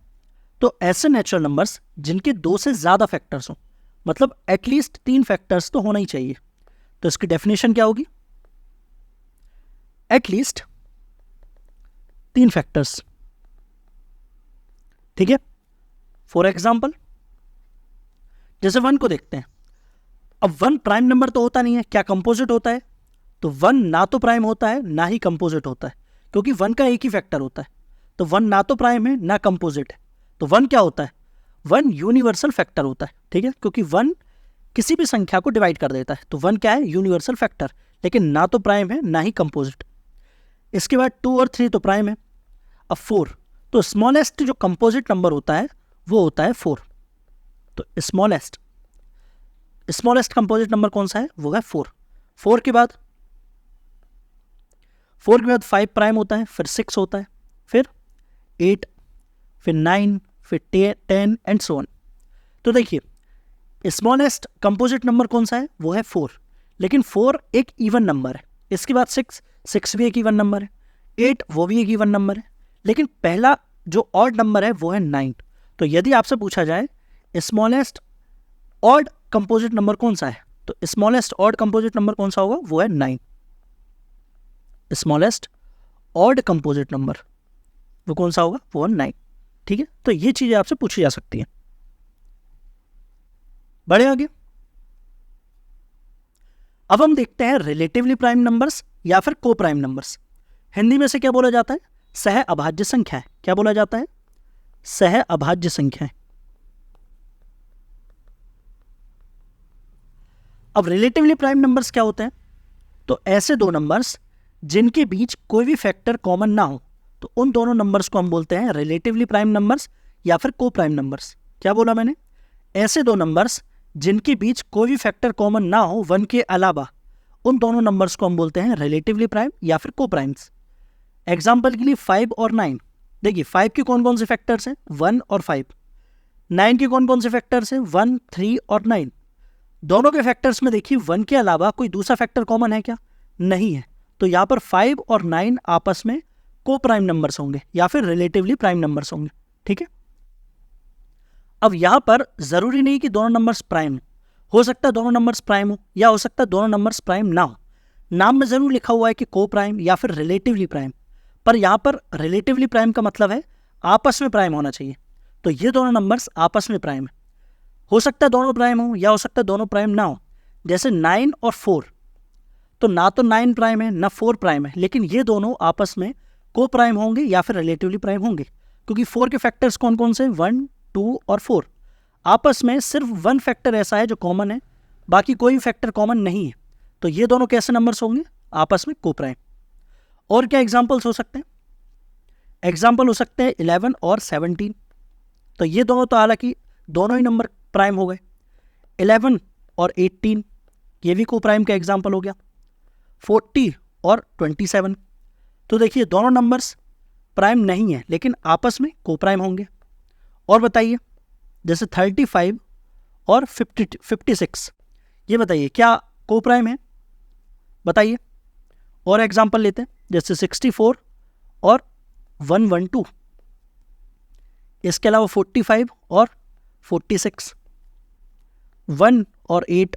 तो ऐसे नेचुरल नंबर्स जिनके 2 से ज़्यादा फैक्टर्स हो, मतलब एटलीस्ट 3 फैक्टर्स तो होना ही चाहिए। तो इसकी डेफिनेशन क्या होगी? एटलीस्ट 3 फैक्टर्स, ठीक है। फॉर एग्जाम्पल जैसे 1 को देखते हैं। अब 1 प्राइम नंबर तो होता नहीं है, क्या कंपोजिट होता है? तो 1 ना तो प्राइम होता है ना ही कंपोजिट होता है, क्योंकि 1 का एक ही फैक्टर होता है। तो 1 ना तो प्राइम है ना कंपोजिट है। तो 1 क्या होता है? 1 यूनिवर्सल फैक्टर होता है, ठीक है, क्योंकि 1 किसी भी संख्या को डिवाइड कर देता है। तो 1 क्या है? यूनिवर्सल फैक्टर, लेकिन ना तो प्राइम है ना ही कंपोजिट। इसके बाद 2 और 3 तो प्राइम है। अब 4, तो स्मॉलेस्ट जो कंपोजिट नंबर होता है वो होता है 4। तो स्मॉलेस्ट कंपोजिट नंबर कौन सा है? वो है 4। 4 के बाद 5 प्राइम होता है, फिर 6 होता है, फिर 8, फिर 9, फिर 10 एंड सो ऑन। तो देखिए स्मॉलेस्ट कंपोजिट नंबर कौन सा है? वो है 4, लेकिन 4 एक इवन नंबर है। इसके बाद 6 भी एक इवन नंबर है, 8 वो भी एक इवन नंबर है, लेकिन पहला जो ऑड नंबर है वो है 9। तो यदि आपसे पूछा जाए स्मॉलेस्ट ऑड कंपोजिट नंबर कौन सा है, तो स्मॉलेस्ट ऑड कंपोजिट नंबर कौन सा होगा? वो है 9। स्मॉलेस्ट ऑड कंपोजिट नंबर वो कौन सा होगा? वो है 9, ठीक है। तो ये चीजें आपसे पूछी जा सकती हैं। बढ़े आगे। अब हम देखते हैं रिलेटिवली प्राइम नंबर्स या फिर को प्राइम नंबर्स। हिंदी में से क्या बोला जाता है? सह अभाज्य संख्याएं। क्या बोला जाता है? सह अभाज्य संख्याएं। अब रिलेटिवली प्राइम नंबर्स क्या होते हैं? तो ऐसे दो नंबर्स जिनके बीच कोई भी फैक्टर कॉमन ना हो, तो उन दोनों नंबर्स को हम बोलते हैं रिलेटिवली प्राइम नंबर्स या फिर को प्राइम नंबर्स। क्या बोला मैंने? ऐसे दो नंबर्स जिनके बीच कोई भी फैक्टर कॉमन ना हो 1 के अलावा, उन दोनों नंबर्स को हम बोलते हैं रिलेटिवली प्राइम या फिर को प्राइम्स। एग्जाम्पल के लिए 5 और 9। देखिए 5 के कौन कौन से फैक्टर्स हैं? 1 और 5। 9 के कौन कौन से फैक्टर्स हैं? 1, 3 और 9। दोनों के फैक्टर्स में देखिए 1 के अलावा कोई दूसरा फैक्टर कॉमन है क्या? नहीं है। तो यहाँ पर 5 और 9 आपस में को प्राइम नंबर्स होंगे या फिर रिलेटिवली प्राइम नंबर्स होंगे, ठीक है। अब यहाँ पर जरूरी नहीं कि दोनों नंबर्स प्राइम हो सकता है दोनों नंबर्स प्राइम हो, या हो सकता है दोनों नंबर्स प्राइम ना हो। नाम में जरूर लिखा हुआ है कि को प्राइम या फिर रिलेटिवली प्राइम, पर यहाँ पर रिलेटिवली प्राइम का मतलब है आपस में प्राइम होना चाहिए। तो ये दोनों नंबर्स आपस में प्राइम है। हो सकता है दोनों प्राइम हो या हो सकता है दोनों प्राइम ना हो। जैसे 9 और 4, तो ना तो 9 प्राइम है ना 4 प्राइम है, लेकिन ये दोनों आपस में को प्राइम होंगे या फिर रिलेटिवली प्राइम होंगे, क्योंकि 4 के फैक्टर्स कौन कौन से? 1, 2 और 4। आपस में सिर्फ 1 फैक्टर ऐसा है जो कॉमन है, बाकी कोई फैक्टर कॉमन नहीं है। तो ये दोनों कैसे नंबर्स होंगे? आपस में को प्राइम। और क्या एग्जाम्पल्स हो सकते हैं? एग्जाम्पल हो सकते हैं 11 और 17। तो ये दोनों तो हालांकि दोनों ही नंबर प्राइम हो गए। 11 और 18 ये भी को प्राइम का एग्जाम्पल हो गया। 40 और 27। तो देखिए दोनों नंबर्स प्राइम नहीं है लेकिन आपस में को प्राइम होंगे। और बताइए जैसे 35 और 56, ये बताइए क्या को प्राइम है? बताइए। और एग्जाम्पल लेते हैं जैसे 64 और 112। इसके अलावा 45 और 46, 1 और 8।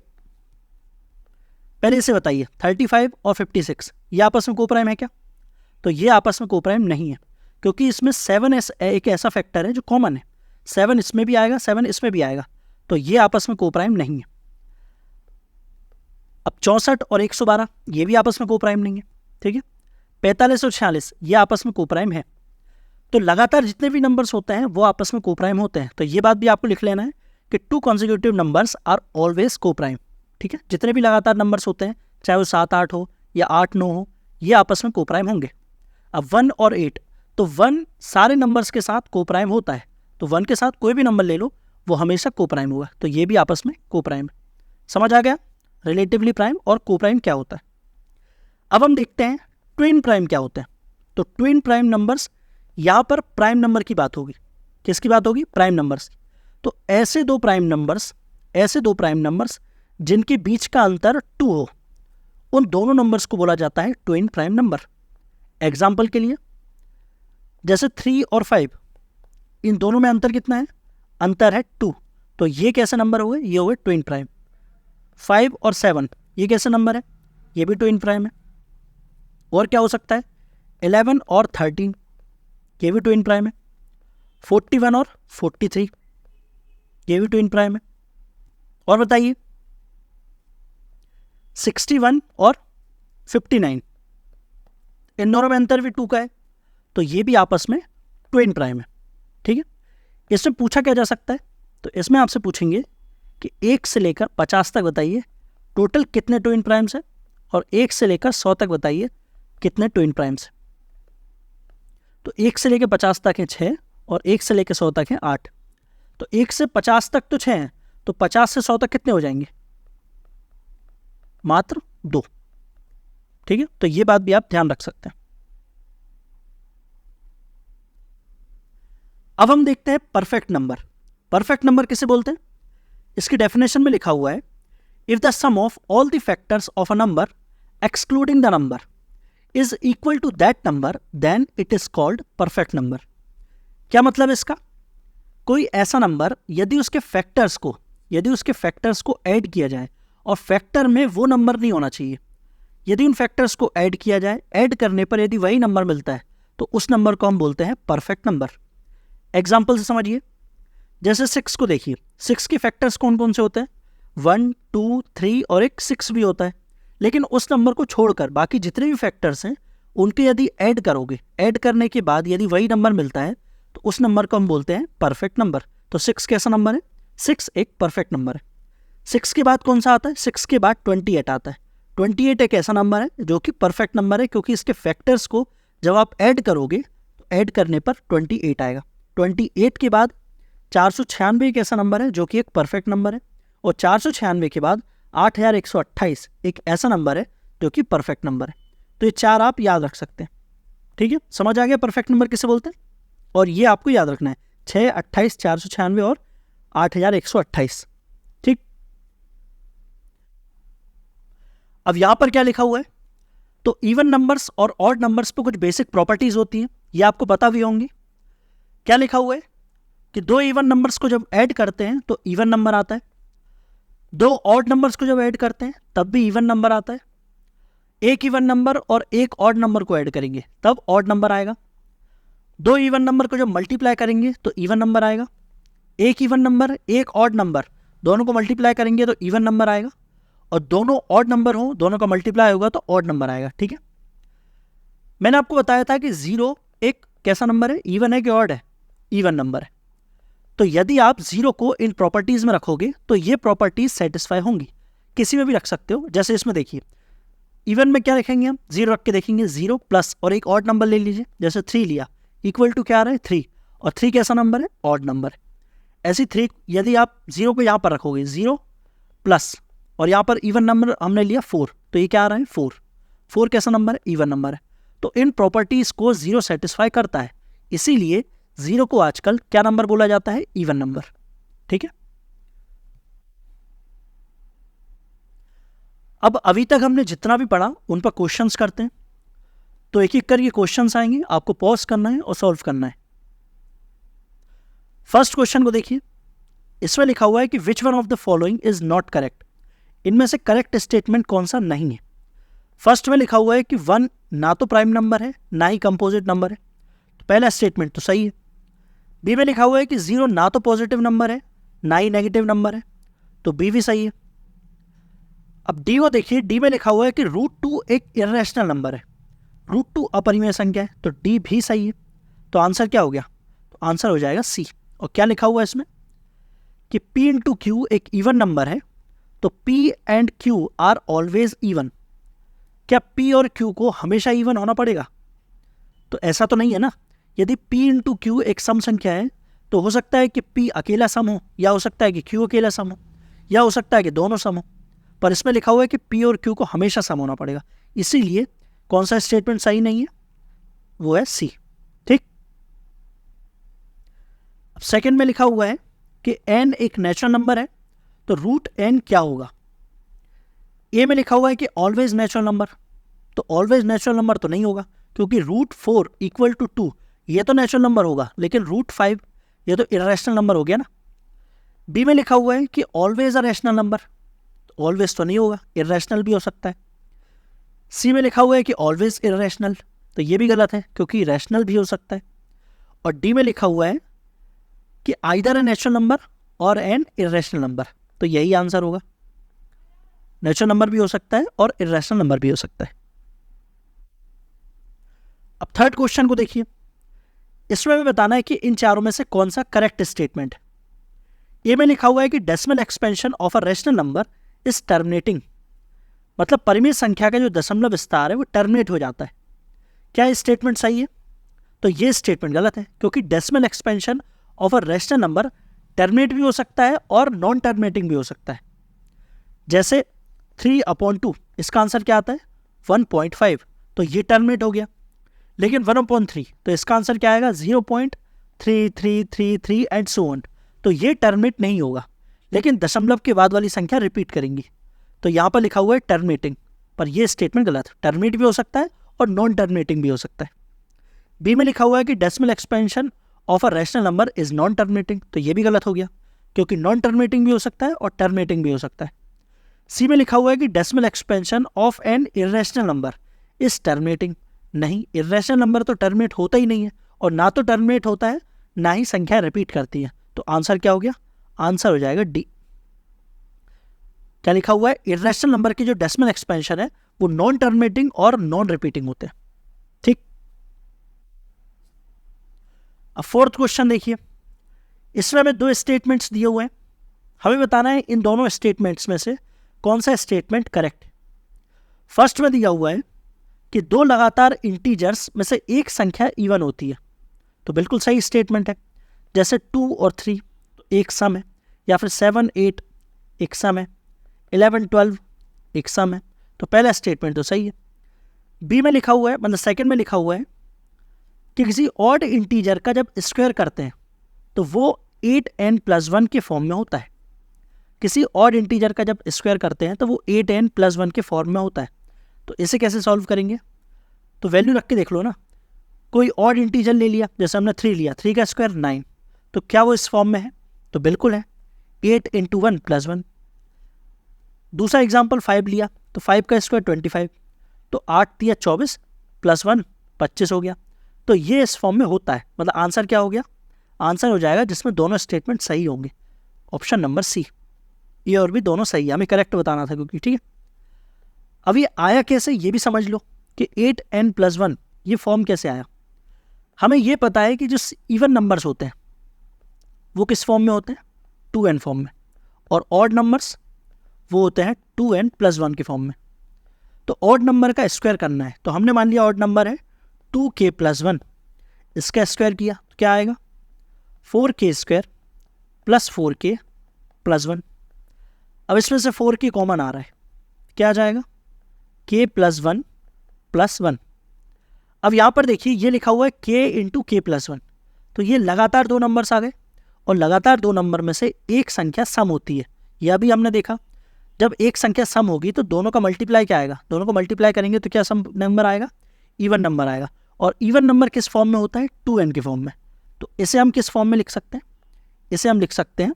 पहले इसे बताइए 35 और 56 ये आपस में को प्राइम है क्या? तो ये आपस में को प्राइम नहीं है, क्योंकि इसमें 7 एक ऐसा फैक्टर है जो कॉमन है। 7 इसमें भी आएगा, 7 इसमें भी आएगा, तो ये आपस में को प्राइम नहीं है। अब 64 और 112 ये भी आपस में को प्राइम नहीं है, ठीक है। 45 और 46 ये आपस में को प्राइम है। तो लगातार जितने भी नंबर्स होते हैं वो आपस में को प्राइम होते हैं। तो ये बात भी आपको लिख लेना है कि 2 कॉन्जिक्यूटिव नंबर्स आर ऑलवेज को प्राइम, ठीक है। जितने भी लगातार नंबर्स होते हैं, चाहे वो 7, 8 हो या 8, 9 हो, ये आपस में को प्राइम होंगे। अब 1 और 8, तो 1 सारे नंबर्स के साथ को प्राइम होता है, तो 1 के साथ कोई भी नंबर ले लो वो हमेशा को प्राइम होगा। तो ये भी आपस में को प्राइम है। समझ आ गया रिलेटिवली प्राइम और को प्राइम क्या होता है। अब हम देखते हैं ट्विन प्राइम क्या होते हैं। तो ट्विन प्राइम नंबर्स, यहाँ पर प्राइम नंबर की बात होगी। किसकी बात होगी? Prime numbers. तो ऐसे दो प्राइम नंबर्स जिनके बीच का अंतर 2 हो, उन दोनों नंबर्स को बोला जाता है ट्विन प्राइम नंबर। एग्जाम्पल के लिए जैसे 3 और 5, इन दोनों में अंतर कितना है? अंतर है 2, तो ये कैसे नंबर हुए? ये हुए ट्विन प्राइम। 5 और 7 ये कैसे नंबर है? ये भी ट्विन प्राइम है। और क्या हो सकता है? 11 और 13, ये भी ट्विन प्राइम है। 41 और 43 ये भी ट्विन प्राइम है। और बताइए 61 और 59 इन दोनों में अंतर भी 2 का है, तो ये भी आपस में ट्विन प्राइम है। ठीक है, इसमें पूछा क्या जा सकता है, तो इसमें आपसे पूछेंगे कि 1 से लेकर 50 तक बताइए टोटल कितने ट्विन प्राइम्स है, और 1 से लेकर 100 तक बताइए कितने ट्विन प्राइम्स है। तो 1 से लेकर 50 तक है 6 और 1 से लेकर 100 तक है 8। तो 1 से 50 तक तो 6 हैं, तो 50 से 100 तक कितने हो जाएंगे, मात्र 2। ठीक है, तो ये बात भी आप ध्यान रख सकते हैं। अब हम देखते हैं परफेक्ट नंबर। परफेक्ट नंबर किसे बोलते हैं, इसकी डेफिनेशन में लिखा हुआ है if the sum of all the factors of a number excluding the number is equal to that number then it is called perfect number. क्या मतलब इसका, कोई ऐसा नंबर यदि उसके फैक्टर्स को ऐड किया जाए और फैक्टर में वो नंबर नहीं होना चाहिए, यदि उन फैक्टर्स को ऐड किया जाए, ऐड करने पर यदि वही नंबर मिलता है तो उस नंबर को हम बोलते हैं परफेक्ट नंबर। एग्जाम्पल से समझिए, जैसे 6 को देखिए, 6 के फैक्टर्स कौन कौन से होते हैं, 1 2 3 और एक 6 भी होता है। लेकिन उस नंबर को छोड़कर बाकी जितने भी फैक्टर्स हैं उनके यदि ऐड करोगे, ऐड करने के बाद यदि वही नंबर मिलता है तो उस नंबर को हम बोलते हैं परफेक्ट नंबर। तो 6 कैसा नंबर है, 6 एक परफेक्ट नंबर है। 6 के बाद कौन सा आता है, 6 के बाद 28 आता है। 28 एक ऐसा नंबर है जो कि परफेक्ट नंबर है, क्योंकि इसके फैक्टर्स को जब आप ऐड करोगे तो ऐड करने पर 28 आएगा। 28 के बाद 496 एक ऐसा नंबर है जो कि एक परफेक्ट नंबर है, और 496 के बाद 8128 एक ऐसा नंबर है जो कि परफेक्ट नंबर है। तो ये 4 आप याद रख सकते हैं। ठीक है, समझ आ गया परफेक्ट नंबर किसे बोलते हैं, और ये आपको याद रखना है 6 28 496 और 8128। ठीक, अब यहां पर क्या लिखा हुआ है, तो इवन नंबर्स और ऑड नंबर्स पे कुछ बेसिक प्रॉपर्टीज होती हैं, ये आपको पता भी होंगी। क्या लिखा हुआ है कि 2 इवन नंबर्स को जब ऐड करते हैं तो इवन नंबर आता है, 2 ऑड नंबर्स को जब ऐड करते हैं तब भी इवन नंबर आता है, एक इवन नंबर और एक ऑड नंबर को ऐड करेंगे तब ऑड नंबर आएगा, 2 इवन नंबर को जब मल्टीप्लाई करेंगे तो इवन नंबर आएगा, एक इवन नंबर एक ऑड नंबर दोनों को मल्टीप्लाई करेंगे तो इवन नंबर आएगा, और दोनों ऑड नंबर हो, दोनों का मल्टीप्लाई होगा तो ऑड नंबर आएगा। ठीक है, मैंने आपको बताया था कि 0 एक कैसा नंबर है, इवन है कि ऑड है, इवन नंबर है। तो यदि आप 0 को इन प्रॉपर्टीज में रखोगे तो ये प्रॉपर्टीज सेटिस्फाई होंगी, किसी में भी रख सकते हो। जैसे इसमें देखिए, इवन में क्या लिखेंगे हम, 0 रख के देखेंगे, 0 प्लस और एक ऑड नंबर ले लीजिए, जैसे 3 लिया, इक्वल टू क्या आ रहा है 3, और 3 कैसा नंबर है, ऑड नंबर है। ऐसी 3 यदि आप 0 को यहाँ पर रखोगे, 0 प्लस और यहाँ पर इवन नंबर हमने लिया 4, तो ये क्या आ रहा है 4, 4 कैसा नंबर है, इवन नंबर है। तो इन प्रॉपर्टीज को 0 सेटिस्फाई करता है, इसीलिए 0 को आजकल क्या नंबर बोला जाता है, इवन नंबर। ठीक है, अब अभी तक हमने जितना भी पढ़ा उन पर क्वेश्चंस करते हैं। तो एक एक करके क्वेश्चंस आएंगे, आपको पॉज करना है और सॉल्व करना है। फर्स्ट क्वेश्चन को देखिए, इसमें लिखा हुआ है कि which one of the following is not correct, इनमें से करेक्ट स्टेटमेंट कौन सा नहीं है। फर्स्ट में लिखा हुआ है कि 1 ना तो प्राइम नंबर है ना ही कंपोजिट नंबर है, तो पहला स्टेटमेंट तो सही है। बी में लिखा हुआ है कि 0 ना तो पॉजिटिव नंबर है ना ही नेगेटिव नंबर है, तो बी भी सही है। अब डी को देखिए, डी में लिखा हुआ है कि √2 एक इर्रेशनल नंबर है, √2 अपरिमेय संख्या है, तो डी भी सही है। तो आंसर क्या हो गया, तो आंसर हो जाएगा सी। और क्या लिखा हुआ है इसमें कि P × Q एक इवन नंबर है, तो P and Q are always even. क्या P और Q को हमेशा इवन होना पड़ेगा, तो ऐसा तो नहीं है ना। यदि P × Q एक सम संख्या है तो हो सकता है कि P अकेला सम हो, या हो सकता है कि Q अकेला सम हो, या हो सकता है कि दोनों सम हो, पर इसमें लिखा हुआ है कि P और Q को हमेशा सम होना पड़ेगा, इसीलिए कौन सा स्टेटमेंट सही नहीं है, वो है सी। ठीक, अब सेकंड में लिखा हुआ है कि n एक नेचुरल नंबर है, तो √n क्या होगा। ए में लिखा हुआ है कि ऑलवेज नेचुरल नंबर, तो ऑलवेज नेचुरल नंबर तो नहीं होगा, क्योंकि √4 = 2 ये तो नेचुरल नंबर होगा, लेकिन √5 ये तो इरेशनल नंबर हो गया ना। बी में लिखा हुआ है कि ऑलवेज अ रैशनल नंबर, तो ऑलवेज तो नहीं होगा, इरेशनल भी हो सकता है। सी में लिखा हुआ है कि ऑलवेज इरेशनल, तो ये भी गलत है क्योंकि रैशनल भी हो सकता है। और डी में लिखा हुआ है कि आइदर ए नेचुरल नंबर और एन इर्रेशनल नंबर, तो यही आंसर होगा। नेचुरल नंबर भी हो सकता है और इर्रेशनल नंबर भी हो सकता है। अब थर्ड क्वेश्चन को देखिए, इसमें हमें बताना है कि इन चारों में से कौन सा करेक्ट स्टेटमेंट है। ए में लिखा हुआ है कि decimal expansion of a rational number is terminating, मतलब परिमित संख्या का जो दशमलव विस्तार है वो टर्मिनेट हो जाता है। क्या ये स्टेटमेंट सही है? तो ये स्टेटमेंट गलत है, क्योंकि decimal expansion of a rational number terminate भी हो सकता है और नॉन टर्मिनेटिंग भी हो सकता है। जैसे 3/2, इसका आंसर क्या आता है 1.5, तो ये टर्मिनेट हो गया। लेकिन 1/3, तो इसका आंसर क्या आएगा 0.3333 एंड सो ऑन, तो ये टर्मिनेट नहीं होगा। लेकिन दशमलव के बाद वाली संख्या रिपीट करेंगी, तो यहाँ पर लिखा हुआ है टर्मिनेटिंग, पर यह स्टेटमेंट गलत है। टर्मिनेट भी हो सकता है और नॉन टर्मिनेटिंग भी हो सकता है। बी में लिखा हुआ है कि decimal expansion of a rational number is non terminating, तो ये भी गलत हो गया, क्योंकि नॉन टर्मिनेटिंग भी हो सकता है और टर्मिनेटिंग भी हो सकता है। सी में लिखा हुआ है कि decimal expansion of N irrational number is terminating, नहीं, इर्रेशनल नंबर तो टर्मिनेट होता ही नहीं है, और ना तो टर्मिनेट होता है ना ही संख्या रिपीट करती है। तो आंसर क्या हो गया? आंसर हो जाएगा डी। क्या लिखा हुआ है? इर्रेशनल नंबर की जो डेसिमल एक्सपेंशन है वो नॉन टर्मिनेटिंग और नॉन रिपीटिंग होते हैं। ठीक, अब फोर्थ क्वेश्चन देखिए, इसमें हमें 2 स्टेटमेंट्स दिए हुए हैं। हमें बताना है इन दोनों स्टेटमेंट्स में से कौन सा स्टेटमेंट करेक्ट है। फर्स्ट में दिया हुआ है कि 2 लगातार इंटीजर्स में से एक संख्या इवन होती है, तो बिल्कुल सही स्टेटमेंट है। जैसे 2 और 3 तो एक सम है, या फिर 7 8 एक सम है, 11 12 एक सम है, तो पहला स्टेटमेंट तो सही है। बी में लिखा हुआ है, मतलब सेकंड में लिखा हुआ है कि किसी ऑड इंटीजर का जब स्क्वायर करते हैं तो वो 8n+1 के फॉर्म में होता है। किसी ऑड इंटीजर का जब स्क्वायर करते हैं तो वो 8n+1 के फॉर्म में होता है। तो इसे कैसे सॉल्व करेंगे? तो वैल्यू रख के देख लो ना। कोई ऑड इंटीजर ले लिया, जैसे हमने 3 लिया, 3 का स्क्वायर 9, तो क्या वो इस फॉर्म में है? तो बिल्कुल है, 8 × 1 + 1। दूसरा एग्जाम्पल 5 लिया, तो 5 का स्क्वायर 25, तो 8 × 24 + 1 25 हो गया। तो ये इस फॉर्म में होता है, मतलब आंसर क्या हो गया? आंसर हो जाएगा जिसमें दोनों स्टेटमेंट सही होंगे, ऑप्शन नंबर सी। ये और भी दोनों सही है, हमें करेक्ट बताना था क्योंकि, ठीक है। अब ये आया कैसे ये भी समझ लो कि 8n+1 ये फॉर्म कैसे आया। हमें ये पता है कि जो इवन नंबर्स होते हैं वो किस फॉर्म में होते हैं? 2n फॉर्म में, और ऑड नंबर्स वो होते हैं 2n+1 के फॉर्म में। तो ऑड नंबर का स्क्वायर करना है, तो हमने मान लिया ऑड नंबर है 2k+1, इसका स्क्वायर किया तो क्या आएगा 4k² + 4k + 1। अब इसमें से 4k कॉमन आ रहा है, क्या आ जाएगा k + 1 + 1। अब यहाँ पर देखिए ये लिखा हुआ है k × k + 1, तो ये लगातार 2 नंबर्स आ गए, और लगातार 2 नंबर में से एक संख्या सम होती है। यह भी हमने देखा, जब एक संख्या सम होगी तो दोनों का मल्टीप्लाई क्या आएगा? दोनों को मल्टीप्लाई करेंगे तो क्या सम नंबर आएगा? इवन नंबर आएगा। और इवन नंबर किस फॉर्म में होता है? 2n के फॉर्म में। तो इसे हम किस फॉर्म में लिख सकते हैं? इसे हम लिख सकते हैं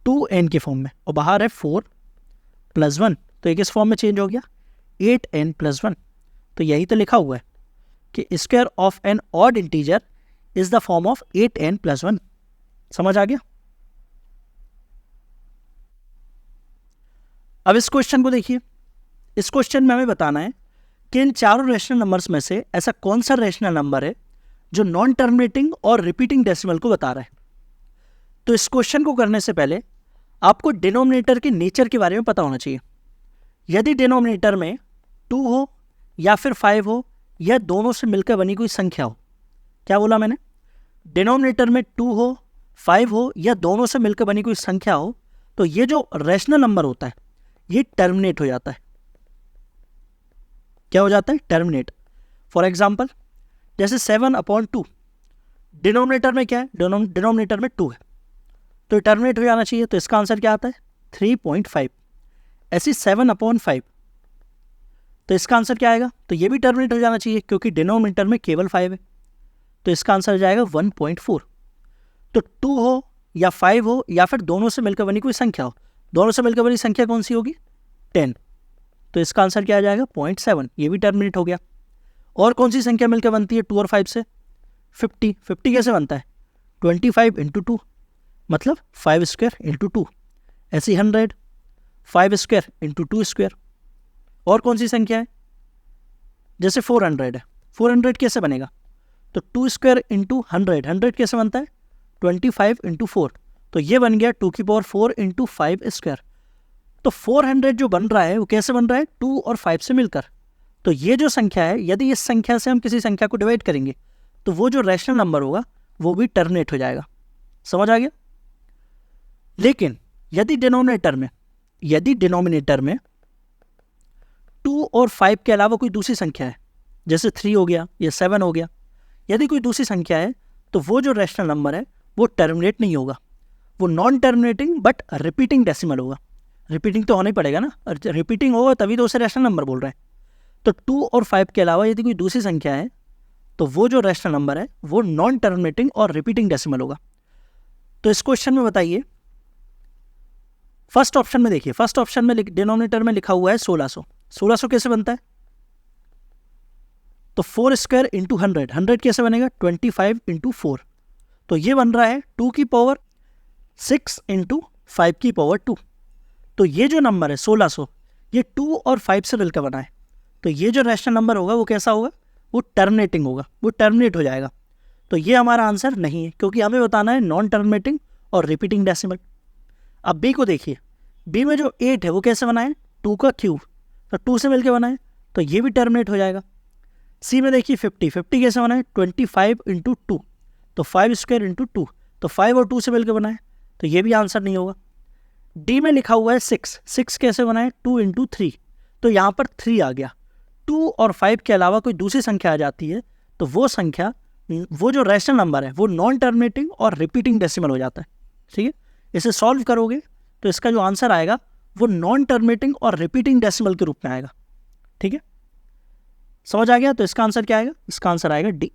2n के फॉर्म में, और बाहर है 4 + 1, तो ये किस फॉर्म में चेंज हो गया? 8n+1। तो यही तो लिखा हुआ है कि square of an odd integer is the form of 8n+1। समझ आ गया? अब इस क्वेश्चन को देखिए, इस क्वेश्चन में हमें बताना है कि इन चारों रेशनल नंबर्स में से ऐसा कौन सा रेशनल नंबर है जो नॉन टर्मिनेटिंग और रिपीटिंग डेसिमल को बता रहा है। तो इस क्वेश्चन को करने से पहले आपको डिनोमिनेटर के नेचर के बारे में पता होना चाहिए। यदि डिनोमिनेटर में 2 हो या फिर 5 हो या दोनों से मिलकर बनी कोई संख्या हो, क्या बोला मैंने? डिनोमिनेटर में 2 हो, 5 हो या दोनों से मिलकर बनी कोई संख्या हो, तो ये जो रेशनल नंबर होता है ये टर्मिनेट हो जाता है। क्या हो जाता है? टर्मिनेट। फॉर एग्जाम्पल जैसे 7/2, डिनोमिनेटर में क्या है? डिनोमिनेटर में 2 है, तो टर्मिनेट हो जाना चाहिए। तो इसका आंसर क्या आता है? 3.5। ऐसी 7/5, तो इसका आंसर क्या आएगा? तो ये भी टर्मिनेट हो जाना चाहिए, क्योंकि डिनोमिनेटर में केवल 5 है, तो इसका आंसर हो जाएगा 1.4। तो 2 हो या 5 हो या फिर दोनों से मिलकर बनी कोई संख्या हो, दोनों से मिलकर बनी संख्या कौन सी होगी? 10, तो इसका आंसर क्या आ जाएगा? 0.7। ये भी टर्मिनेट हो गया। और कौन सी संख्या मिलकर बनती है 2 और 5 से? 50 कैसे बनता है? 25 इंटू 2 मतलब 5 स्क्वायर इंटू 2, ऐसे ही 100 5 स्क्वायर इंटू 2 स्क्वायर। और कौन सी संख्या है? जैसे 400 है, 400 कैसे बनेगा? तो 2 स्क्वायर इंटू 100 कैसे बनता है? 25 इंटू 4, तो ये बन गया 2 की पावर 4 इंटू 5 स्क्वायर। तो 400 जो बन रहा है वो कैसे बन रहा है? 2 और 5 से मिलकर। तो ये जो संख्या है, यदि इस संख्या से हम किसी संख्या को डिवाइड करेंगे तो वो जो रैशनल नंबर होगा वो भी टर्मिनेट हो जाएगा। समझ आ गया? लेकिन यदि डिनोमिनेटर में 2 और 5 के अलावा कोई दूसरी संख्या है, जैसे 3 हो गया या 7 हो गया, यदि कोई दूसरी संख्या है तो वो जो रैशनल नंबर है वो टर्मिनेट नहीं होगा, वो non terminating but repeating decimal होगा। रिपीटिंग तो होना ही पड़ेगा ना, रिपीटिंग होगा तभी तो उसे रैशनल नंबर बोल रहे हैं। तो 2 और 5 के अलावा यदि कोई दूसरी संख्या है तो वो जो रैशनल नंबर है वो नॉन टर्मिनेटिंग और रिपीटिंग डेसिमल होगा। तो इस क्वेश्चन में बताइए, फर्स्ट ऑप्शन में देखिए, फर्स्ट ऑप्शन में डिनोमिनेटर में लिखा हुआ है 1600। 1600 कैसे बनता है? तो 4 स्क्वायर इंटू 100 कैसे बनेगा? 25 इंटू 4, तो ये बन रहा है 2 की पावर 6 इंटू 5 की पावर 2। तो ये जो नंबर है 1600, ये 2 और 5 से मिलकर बना है। तो ये जो रैशनल नंबर होगा वो कैसा होगा? वो टर्मिनेटिंग होगा, वो टर्मिनेट हो जाएगा। तो ये हमारा आंसर नहीं है, क्योंकि हमें बताना है नॉन टर्मिनेटिंग और रिपीटिंग डेसिमल। अब बी को देखिए, बी में जो 8 है वो कैसे बना है? 2 का क्यूब, तो 2 से मिलकर बना है, तो ये भी टर्मिनेट हो जाएगा। सी में देखिए 50 कैसे बना है? 25 इंटू 2, तो 5 स्क्वायर इंटू 2, तो 5 और 2 से मिलकर बना है, तो ये भी आंसर नहीं होगा। डी में लिखा हुआ है 6 कैसे बना है? 2 इंटू 3, तो यहाँ पर 3 आ गया। 2 और 5 के अलावा कोई दूसरी संख्या आ जाती है तो वो संख्या, वो जो रैशनल नंबर है वो नॉन टर्मिनेटिंग और रिपीटिंग डेसिमल हो जाता है। ठीक है, इसे सॉल्व करोगे तो इसका जो आंसर आएगा वो नॉन टर्मिनेटिंग और रिपीटिंग डेसिमल के रूप में आएगा। ठीक है, समझ आ गया? तो इसका आंसर क्या आएगा? इसका आंसर आएगा डी।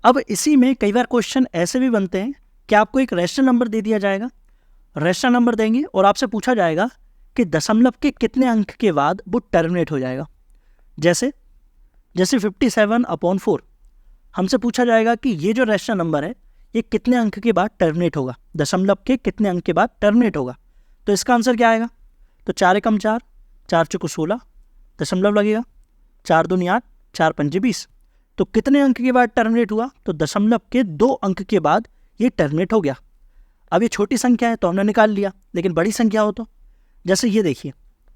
अब इसी में कई बार क्वेश्चन ऐसे भी बनते हैं कि आपको एक रैशनल नंबर दे दिया जाएगा, रैशनल नंबर देंगे और आपसे पूछा जाएगा कि दशमलव के कितने अंक के बाद वो टर्मिनेट हो जाएगा। जैसे 57/4 हमसे पूछा जाएगा कि ये जो रैशनल नंबर है ये कितने अंक के बाद टर्मिनेट होगा, दशमलव के कितने अंक के बाद टर्मिनेट होगा। तो इसका आंसर क्या आएगा? तो 4 एकम 4, 4 चौको 16, दशमलव लगेगा, 4 दूनी 8, 4 पंजे 20, तो कितने अंक के बाद टर्मिनेट हुआ? तो दशमलव के 2 अंक के बाद ये टर्मिनेट हो गया। अब ये छोटी संख्या है तो हमने निकाल लिया, लेकिन बड़ी संख्या हो तो, जैसे ये देखिए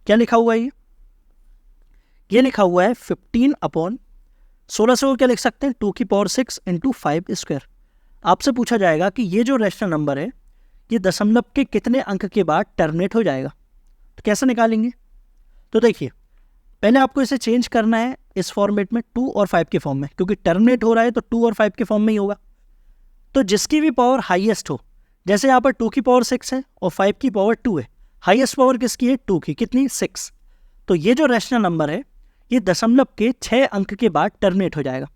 क्या लिखा हुआ है, ये लिखा हुआ है 15/1600 को क्या लिख सकते हैं? 2 की पावर 6 इंटू 5 स्क्वायर। आपसे पूछा जाएगा कि ये जो रैशनल नंबर है ये दशमलव के कितने अंक के बाद टर्मिनेट हो जाएगा, तो कैसे निकालेंगे? तो देखिए, पहले आपको इसे चेंज करना है इस फॉर्मेट में 2 और 5 के फॉर्म में, क्योंकि टर्मिनेट हो रहा है तो 2 और 5 के फॉर्म में ही होगा। तो जिसकी भी पावर हाईएस्ट हो, जैसे यहाँ पर 2 की पावर 6 है और 5 की पावर 2 है, हाईएस्ट पावर किसकी है? 2 की, कितनी? 6। तो ये जो रैशनल नंबर है ये दशमलव के 6 अंक के बाद टर्मिनेट हो जाएगा।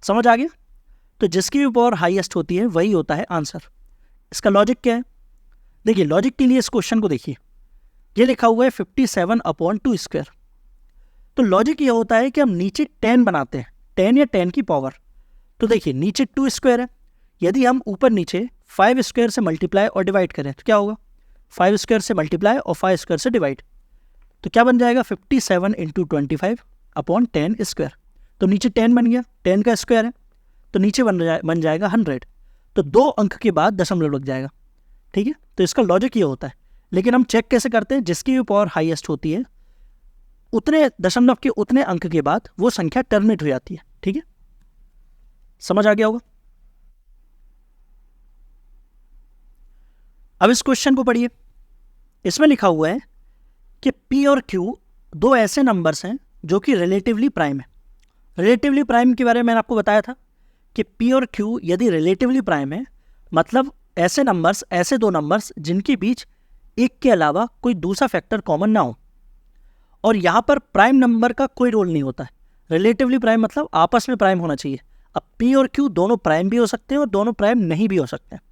समझ आ गया? तो जिसकी भी पावर हाईएस्ट होती है वही होता है आंसर। इसका लॉजिक क्या है? देखिए, लॉजिक के लिए इस क्वेश्चन को देखिए, ये लिखा हुआ है 57/2 स्क्वायर। तो लॉजिक ये होता है कि हम नीचे 10 बनाते हैं, 10 या 10 की पावर। तो देखिए, नीचे 2 स्क्वायर है, यदि हम /ऊपर नीचे 5 स्क्वायर से मल्टीप्लाई और डिवाइड करें तो क्या होगा? 5 स्क्वायर से मल्टीप्लाई और 5 स्क्वायर से डिवाइड, तो क्या बन जाएगा? 57 इंटू 25/10 स्क्वायर। तो नीचे 10 बन गया, 10 का स्क्वायर है, तो नीचे बन जाएगा 100, तो 2 अंक के बाद दशमलव लग जाएगा। ठीक है, तो इसका लॉजिक ये होता है। लेकिन हम चेक कैसे करते हैं? जिसकी भी पावर हाईएस्ट होती है उतने दशमलव के उतने अंक के बाद वो संख्या टर्मिनेट हो जाती है। ठीक है, समझ आ गया होगा? अब इस क्वेश्चन को पढ़िए, इसमें लिखा हुआ है कि P और Q दो ऐसे नंबर्स हैं जो कि रिलेटिवली प्राइम है। रिलेटिवली प्राइम के बारे में मैंने आपको बताया था कि P और Q यदि रिलेटिवली प्राइम है मतलब ऐसे नंबर्स, ऐसे दो नंबर्स जिनके बीच एक के अलावा कोई दूसरा फैक्टर कॉमन ना हो, और यहाँ पर प्राइम नंबर का कोई रोल नहीं होता है। रिलेटिवली प्राइम मतलब आपस में प्राइम होना चाहिए। अब P और Q दोनों प्राइम भी हो सकते हैं और दोनों प्राइम नहीं भी हो सकते हैं।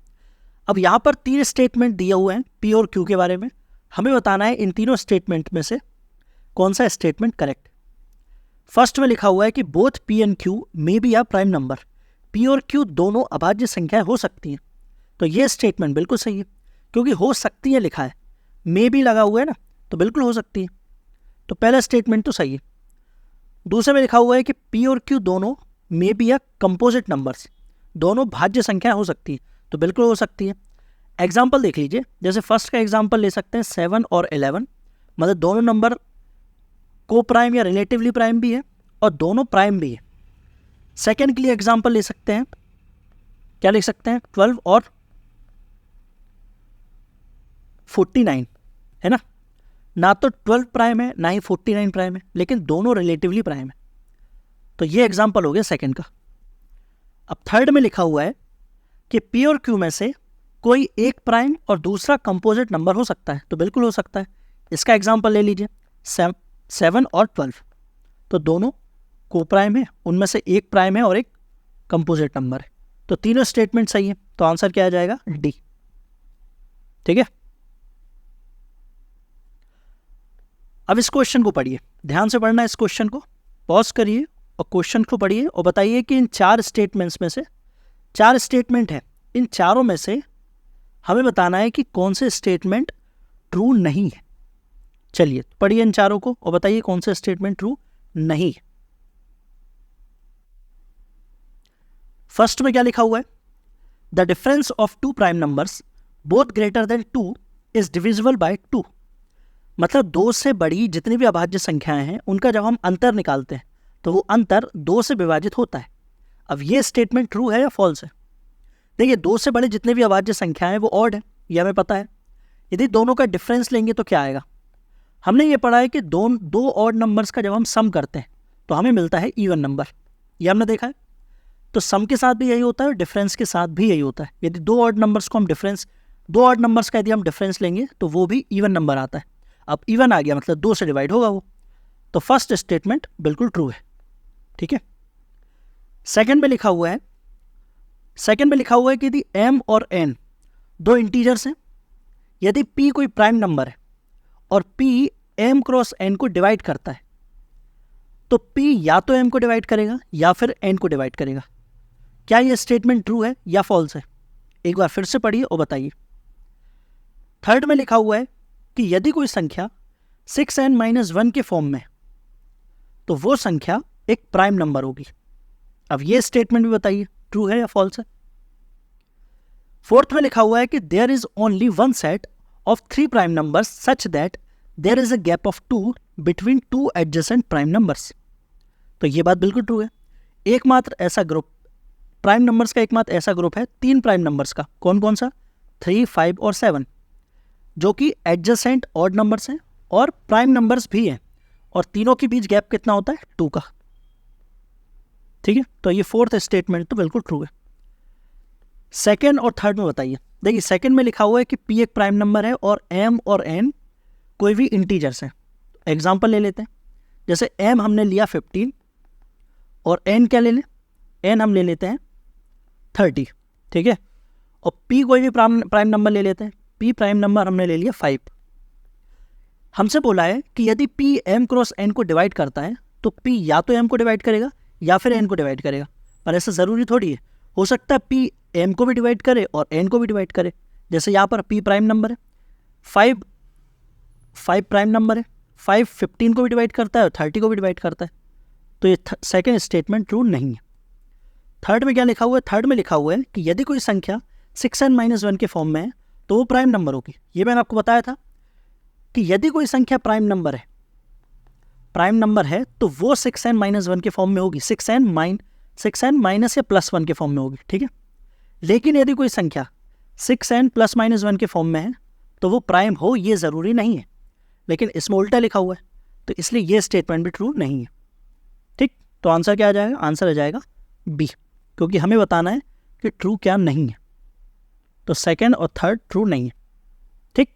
अब यहाँ पर 3 स्टेटमेंट दिए हुए हैं P और Q के बारे में, हमें बताना है इन तीनों स्टेटमेंट में से कौन सा स्टेटमेंट करेक्ट। फर्स्ट में लिखा हुआ है कि both P and Q may be a prime number, P और क्यू दोनों अभाज्य संख्याएं हो सकती हैं। तो ये स्टेटमेंट बिल्कुल सही है, क्योंकि हो सकती है लिखा है, मे भी लगा हुआ है ना, तो बिल्कुल हो सकती है। तो पहला स्टेटमेंट तो सही है। दूसरे में लिखा हुआ है कि पी और क्यू दोनों may be a composite numbers, दोनों भाज्य संख्या हो सकती है, तो बिल्कुल हो सकती है। एग्जाम्पल देख लीजिए, जैसे फर्स्ट का एग्जाम्पल ले सकते हैं 7 और 11, मतलब दोनों नंबर को प्राइम या रिलेटिवली प्राइम भी है और दोनों प्राइम भी है। सेकेंड के लिए एग्जाम्पल ले सकते हैं, क्या लिख सकते हैं, 12 और 49, है ना तो 12 प्राइम है ना ही 49 प्राइम है, लेकिन दोनों रिलेटिवली प्राइम है। तो ये एग्जाम्पल हो गया सेकेंड का। अब थर्ड में लिखा हुआ है कि पी और क्यू में से कोई एक प्राइम और दूसरा कंपोजिट नंबर हो सकता है, तो बिल्कुल हो सकता है। इसका एग्जाम्पल ले लीजिए 7 और 12, तो दोनों को प्राइम है, उनमें से एक प्राइम है और एक कंपोजिट नंबर है, तो तीनों स्टेटमेंट सही है। तो आंसर क्या आ जाएगा, डी। ठीक है, अब इस क्वेश्चन को पढ़िए, ध्यान से पढ़ना है इस क्वेश्चन को, पॉज करिए और क्वेश्चन को पढ़िए और बताइए कि इन 4 स्टेटमेंट्स में से 4 स्टेटमेंट है, इन चारों में से हमें बताना है कि कौन से स्टेटमेंट ट्रू नहीं है। चलिए पढ़िए इन चारों को और बताइए कौन से स्टेटमेंट ट्रू नहीं है। फर्स्ट में क्या लिखा हुआ है, the difference of 2 prime numbers both greater than 2 is divisible by 2। मतलब 2 से बड़ी जितनी भी अभाज्य संख्याएं हैं उनका जब हम अंतर निकालते हैं तो वो अंतर 2 से विभाजित होता है। अब ये स्टेटमेंट ट्रू है या फॉल्स है। देखिए 2 से बड़े जितने भी अभाज्य संख्याएं हैं वो ऑड है, ये हमें पता है। यदि दोनों का डिफरेंस लेंगे तो क्या आएगा, हमने ये पढ़ा है कि दो ऑड नंबर्स का जब हम सम करते हैं तो हमें मिलता है इवन नंबर, ये हमने देखा है। तो सम के साथ भी यही होता है और डिफरेंस के साथ भी यही होता है। यदि दो ऑड नंबर्स का यदि हम डिफरेंस लेंगे तो वो भी इवन नंबर आता है। अब इवन आ गया मतलब 2 से डिवाइड होगा वो, तो फर्स्ट स्टेटमेंट बिल्कुल ट्रू है। ठीक है, सेकंड में लिखा हुआ है कि यदि m और n दो इंटीजर्स हैं, यदि p कोई प्राइम नंबर है और p m क्रॉस n को डिवाइड करता है, तो p या तो m को डिवाइड करेगा या फिर n को डिवाइड करेगा। क्या यह स्टेटमेंट ट्रू है या फॉल्स है, एक बार फिर से पढ़िए और बताइए। थर्ड में लिखा हुआ है कि यदि कोई संख्या 6n-1 के फॉर्म में, तो वो संख्या एक प्राइम नंबर होगी। अब ये स्टेटमेंट भी बताइए ट्रू है या फॉल्स है। फोर्थ में लिखा हुआ है कि there is only one set of 3 prime numbers such that there is a gap of 2 between 2 adjacent prime numbers. तो ये बात बिल्कुल ट्रू है। एकमात्र ऐसा ग्रुप प्राइम नंबर्स का एकमात्र ऐसा ग्रुप है 3 प्राइम नंबर्स का, कौन कौन सा, 3, 5 और 7, जो कि एडजेसेंट ऑड नंबर्स हैं और प्राइम नंबर्स भी हैं, और तीनों के बीच गैप कितना होता है, 2 का। ठीक है, तो ये फोर्थ स्टेटमेंट तो बिल्कुल ट्रू है। सेकेंड और थर्ड में बताइए। देखिए सेकेंड में लिखा हुआ है कि p एक प्राइम नंबर है और m और n कोई भी इंटीजर्स हैं। एग्जाम्पल ले लेते हैं, जैसे m हमने लिया 15 और n क्या ले लें, n हम ले लेते हैं 30। ठीक है, और p कोई भी प्राइम नंबर ले लेते हैं, p प्राइम नंबर हमने ले लिया 5। हमसे बोला है कि यदि p m क्रॉस n को डिवाइड करता है तो p या तो m को डिवाइड करेगा या फिर n को डिवाइड करेगा, पर ऐसा ज़रूरी थोड़ी है। हो सकता है p m को भी डिवाइड करे और n को भी डिवाइड करे। जैसे यहाँ पर p प्राइम नंबर है, 5 प्राइम नंबर है, 5 15 को भी डिवाइड करता है और 30 को भी डिवाइड करता है। तो ये सेकेंड स्टेटमेंट ट्रू नहीं है। थर्ड में क्या लिखा हुआ है, थर्ड में लिखा हुआ है कि यदि कोई संख्या 6n-1 के फॉर्म में है तो वो प्राइम नंबर होगी। ये मैंने आपको बताया था कि यदि कोई संख्या प्राइम नंबर है तो वो 6n-1 के फॉर्म में होगी, 6n माइनस या प्लस 1 के फॉर्म में होगी। ठीक है, लेकिन यदि कोई संख्या 6n प्लस माइनस 1 के फॉर्म में है तो वो प्राइम हो, ये ज़रूरी नहीं है, लेकिन इसमें उल्टा लिखा हुआ है, तो इसलिए ये स्टेटमेंट भी ट्रू नहीं है। ठीक, तो आंसर क्या आ जाएगा, आंसर आ जाएगा बी, क्योंकि हमें बताना है कि ट्रू क्या नहीं है। तो सेकेंड और थर्ड ट्रू नहीं है। ठीक,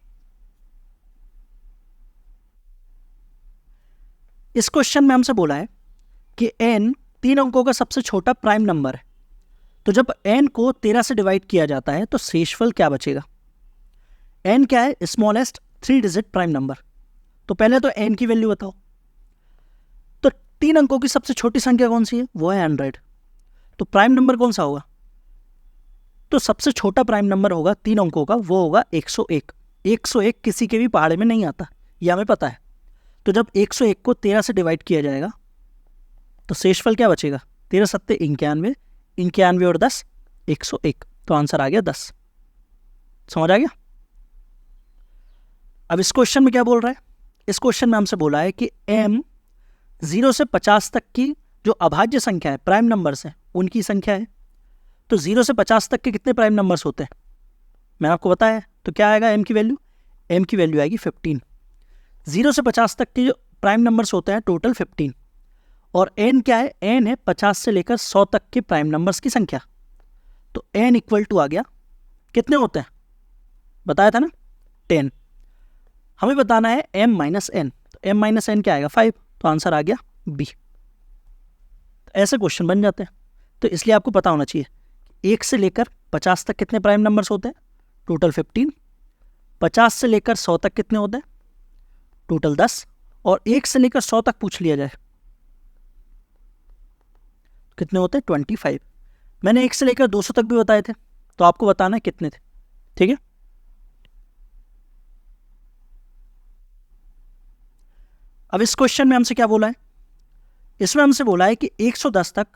इस क्वेश्चन में हमसे बोला है कि n 3 अंकों का सबसे छोटा प्राइम नंबर है, तो जब n को 13 से डिवाइड किया जाता है तो शेषफल क्या बचेगा। n क्या है, स्मॉलेस्ट 3 डिजिट प्राइम नंबर। तो पहले तो n की वैल्यू बताओ। तो 3 अंकों की सबसे छोटी संख्या कौन सी है? वो है 100। तो प्राइम नंबर कौन सा होगा? तो सबसे छोटा प्राइम नंबर होगा 3 अंकों का, वो होगा 101। 101 किसी के भी पहाड़े में नहीं आता, ये हमें पता है। तो जब 101 को 13 से डिवाइड किया जाएगा तो शेषफल क्या बचेगा? 13 सत्ते 91, 91 और 10 101। तो आंसर आ गया 10। समझ आ गया? अब इस क्वेश्चन में क्या बोल रहा है? इस क्वेश्चन में हमसे बोला है कि m 0 से 50 तक की जो अभाज्य संख्या है, प्राइम नंबर्स हैं, उनकी संख्या है। तो 0 से 50 तक के कितने प्राइम नंबर्स होते हैं? मैंने आपको बताया है। तो क्या आएगा m की वैल्यू? m की वैल्यू आएगी 15। 0 से 50 तक के जो प्राइम नंबर्स होते हैं टोटल 15। और n क्या है? n है 50 से लेकर 100 तक के प्राइम नंबर्स की संख्या। तो n इक्वल टू आ गया, कितने होते हैं बताया था ना, 10। हमें बताना है m माइनस n। तो m माइनस n क्या आएगा? 5। तो आंसर आ गया b। तो ऐसे क्वेश्चन बन जाते हैं। तो इसलिए आपको पता होना चाहिए 1 से लेकर 50 तक कितने प्राइम नंबर्स होते हैं? टोटल 15। 50 से लेकर 100 तक कितने होते हैं? टोटल 10। और 1 से लेकर 100 तक पूछ लिया जाए कितने होते हैं? 25। मैंने 1 से लेकर 200 तक भी बताए थे, तो आपको बताना है कितने थे। ठीक है, अब इस क्वेश्चन में हमसे क्या बोला है? इसमें हमसे बोला है कि 110 तक